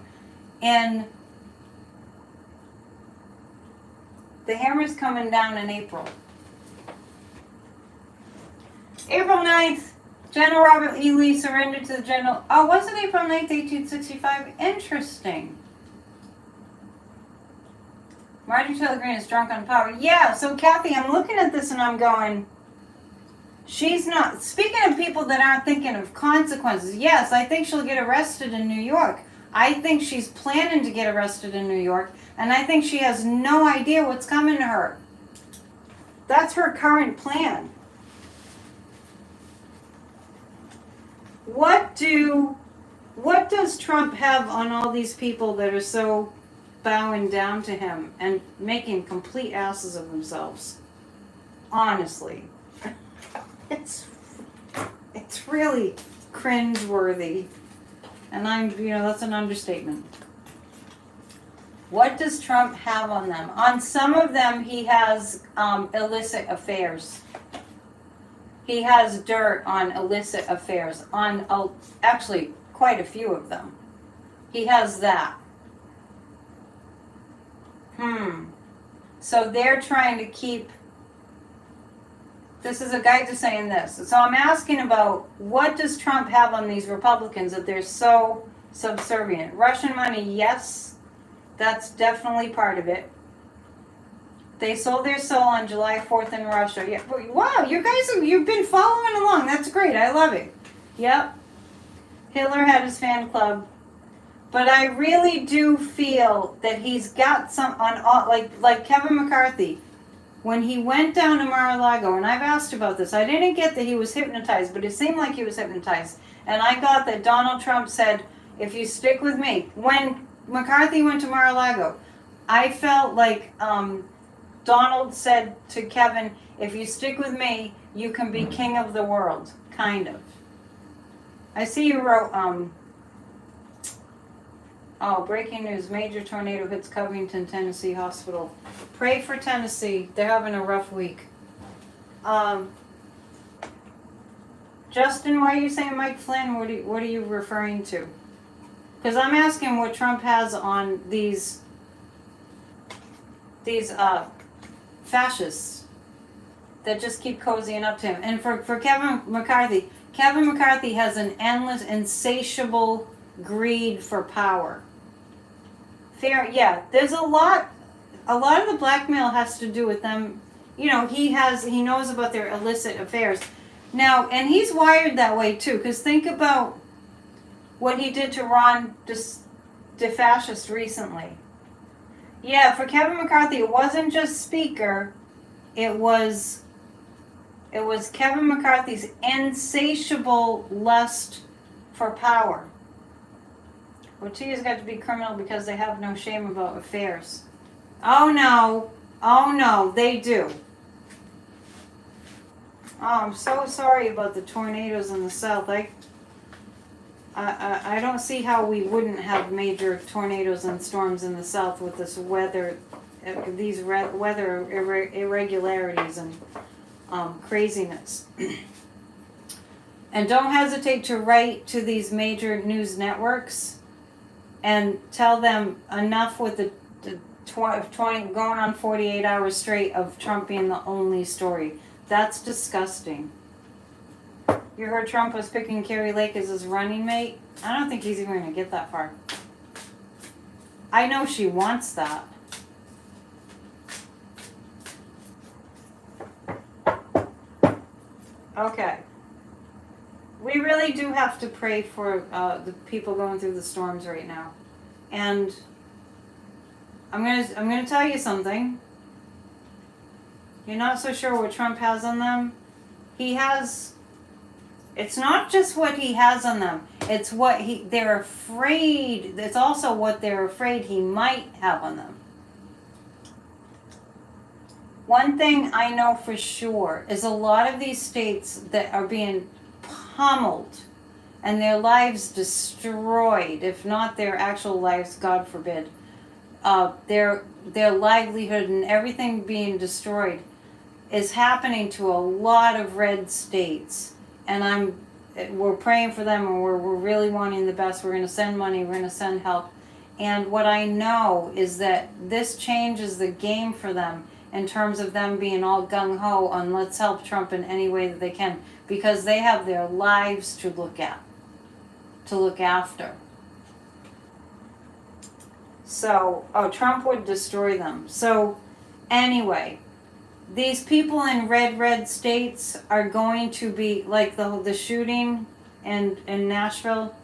in April. April 9th, General Robert E. Lee surrendered to the General... Oh, was it April 9th, 1865? Interesting. Marjorie Taylor Greene is drunk on power. Yeah, so Kathy, I'm looking at this and I'm going... She's not, speaking of people that aren't thinking of consequences, yes, I think she'll get arrested in New York. I think she's planning to get arrested in New York, and I think she has no idea what's coming to her. That's her current plan. What does Trump have on all these people that are so bowing down to him and making complete asses of themselves? Honestly. It's really cringeworthy, and that's an understatement. What does Trump have on them? On some of them, he has illicit affairs. He has dirt on illicit affairs, on actually quite a few of them. He has that. So they're trying to keep... This is a guy just saying this. So I'm asking about, what does Trump have on these Republicans that they're so subservient? Russian money, yes, that's definitely part of it. They sold their soul on July 4th in Russia. Yeah. Wow, you guys, you've been following along. That's great. I love it. Yep. Hitler had his fan club. But I really do feel that he's got some, like Kevin McCarthy. When he went down to Mar-a-Lago, and I've asked about this, I didn't get that he was hypnotized, but it seemed like he was hypnotized. And I got that Donald Trump said, if you stick with me. When McCarthy went to Mar-a-Lago, I felt like Donald said to Kevin, if you stick with me, you can be king of the world, kind of. I see you wrote, breaking news, major tornado hits Covington, Tennessee hospital. Pray for Tennessee. They're having a rough week. Justin, why are you saying Mike Flynn? What are you referring to? Because I'm asking what Trump has on these fascists that just keep cozying up to him. And for Kevin McCarthy has an endless, insatiable greed for power. Fair, yeah. There's a lot of the blackmail has to do with them. He knows about their illicit affairs. Now, and he's wired that way too, because think about what he did to Ron DeSantis recently. Yeah, for Kevin McCarthy, it wasn't just Speaker, it was Kevin McCarthy's insatiable lust for power. Ortiga's got to be criminal because they have no shame about affairs. Oh no, they do. Oh, I'm so sorry about the tornadoes in the south. I don't see how we wouldn't have major tornadoes and storms in the south with this weather, these weather irregularities and craziness. And don't hesitate to write to these major news networks and tell them enough with 20 going on 48 hours straight of Trump being the only story. That's disgusting. You heard Trump was picking Carrie Lake as his running mate? I don't think he's even going to get that far. I know she wants that. Okay. We really do have to pray for the people going through the storms right now. And I'm gonna tell you something. You're not so sure what Trump has on them. He has. It's not just what he has on them. It's what they're afraid. It's also what they're afraid he might have on them. One thing I know for sure is a lot of these states that are being pummeled and their lives destroyed, if not their actual lives, God forbid, their livelihood and everything being destroyed is happening to a lot of red states. And we're praying for them, and we're really wanting the best. We're going to send money, we're going to send help. And what I know is that this changes the game for them in terms of them being all gung-ho on let's help Trump in any way that they can, because they have their lives to look after. So, Trump would destroy them. So, anyway, these people in red states are going to be, like the shooting in Nashville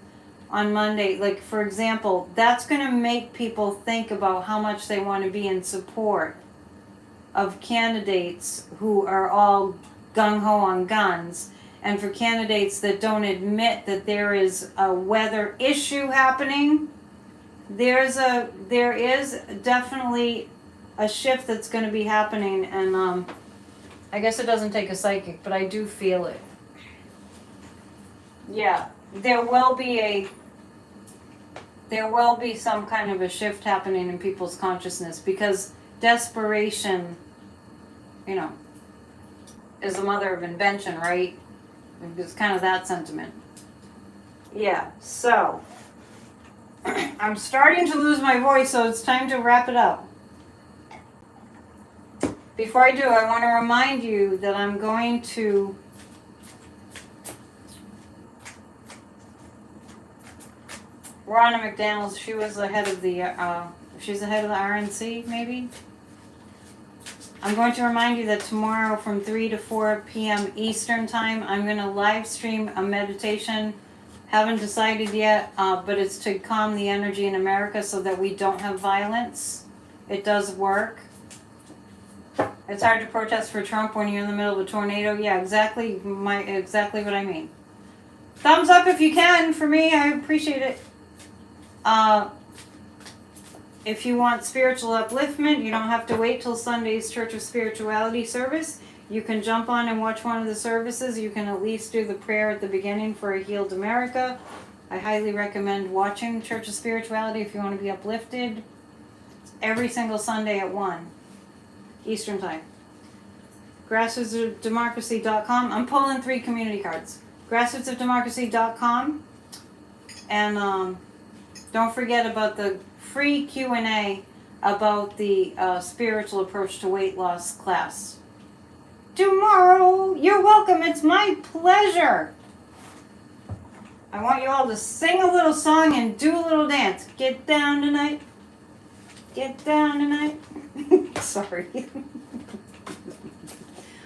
on Monday, like, for example, that's going to make people think about how much they want to be in support of candidates who are all gung-ho on guns, and for candidates that don't admit that there is a weather issue happening. There is definitely a shift that's going to be happening, and I guess it doesn't take a psychic, but I do feel it. Yeah, there will be some kind of a shift happening in people's consciousness, because desperation, is the mother of invention, right? It's kind of that sentiment. Yeah, so I'm starting to lose my voice, so it's time to wrap it up. Before I do, I want to remind you that I'm going to Ronna McDaniels. She was the head of the she's the head of the RNC, maybe. I'm going to remind you that tomorrow from 3 to 4 p.m. Eastern Time, I'm going to live stream a meditation. Haven't decided yet, but it's to calm the energy in America so that we don't have violence. It does work. It's hard to protest for Trump when you're in the middle of a tornado. Yeah, exactly what I mean. Thumbs up if you can for me. I appreciate it. If you want spiritual upliftment, you don't have to wait till Sunday's Church of Spirituality service. You can jump on and watch one of the services. You can at least do the prayer at the beginning for a healed America. I highly recommend watching Church of Spirituality if you want to be uplifted. Every single Sunday at 1 Eastern Time. Grassrootsofdemocracy.com. I'm pulling 3 community cards. Grassrootsofdemocracy.com. And don't forget about the free Q&A about the spiritual approach to weight loss class. Tomorrow! You're welcome. It's my pleasure. I want you all to sing a little song and do a little dance. Get down tonight. Get down tonight. Sorry.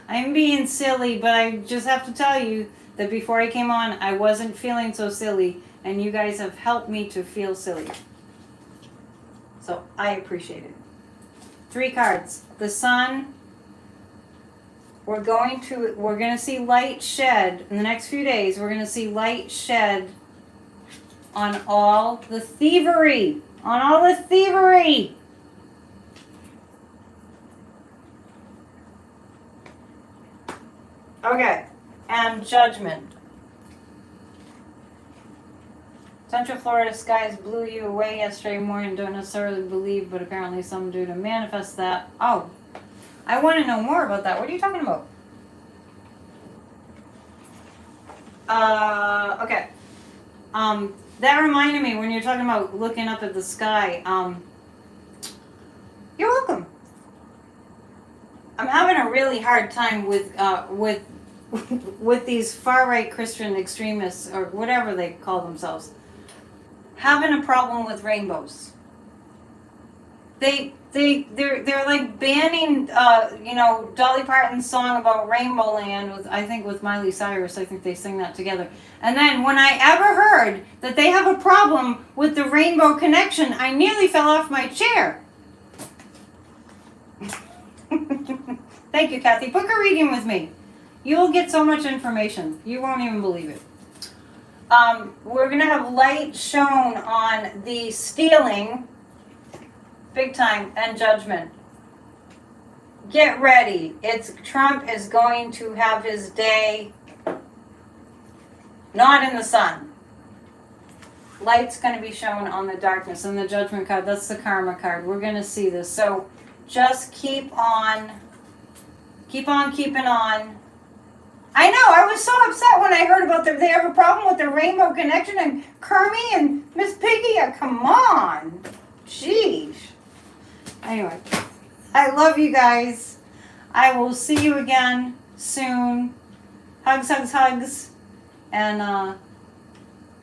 I'm being silly, but I just have to tell you that before I came on, I wasn't feeling so silly, and you guys have helped me to feel silly. So I appreciate it. 3 cards. The sun. We're going to see light shed in the next few days. We're going to see light shed on all the thievery. On all the thievery. Okay. And judgment. Central Florida skies blew you away yesterday morning. Don't necessarily believe, but apparently some do to manifest that. Oh, I want to know more about that. What are you talking about? Okay. That reminded me when you're talking about looking up at the sky. You're welcome. I'm having a really hard time with these far-right Christian extremists, or whatever they call themselves, having a problem with rainbows. They're like banning, Dolly Parton's song about Rainbow Land with Miley Cyrus. I think they sing that together. And then when I ever heard that they have a problem with the Rainbow Connection, I nearly fell off my chair. Thank you, Kathy. Book a reading with me. You'll get so much information. You won't even believe it. We're going to have light shown on the stealing, big time, and judgment. Get ready. Trump is going to have his day not in the sun. Light's going to be shown on the darkness, and the judgment card, that's the karma card. We're going to see this. So just keep on keeping on. I know, I was so upset when I heard about they have a problem with the Rainbow Connection and Kermie and Miss Piggy. Come on. Jeez. Anyway, I love you guys. I will see you again soon. Hugs, hugs, hugs. And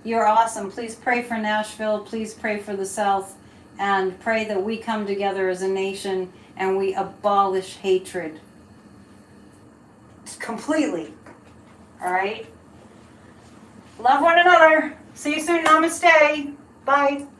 you're awesome. Please pray for Nashville. Please pray for the South. And pray that we come together as a nation and we abolish hatred. Completely. All right? Love one another. See you soon. Namaste. Bye.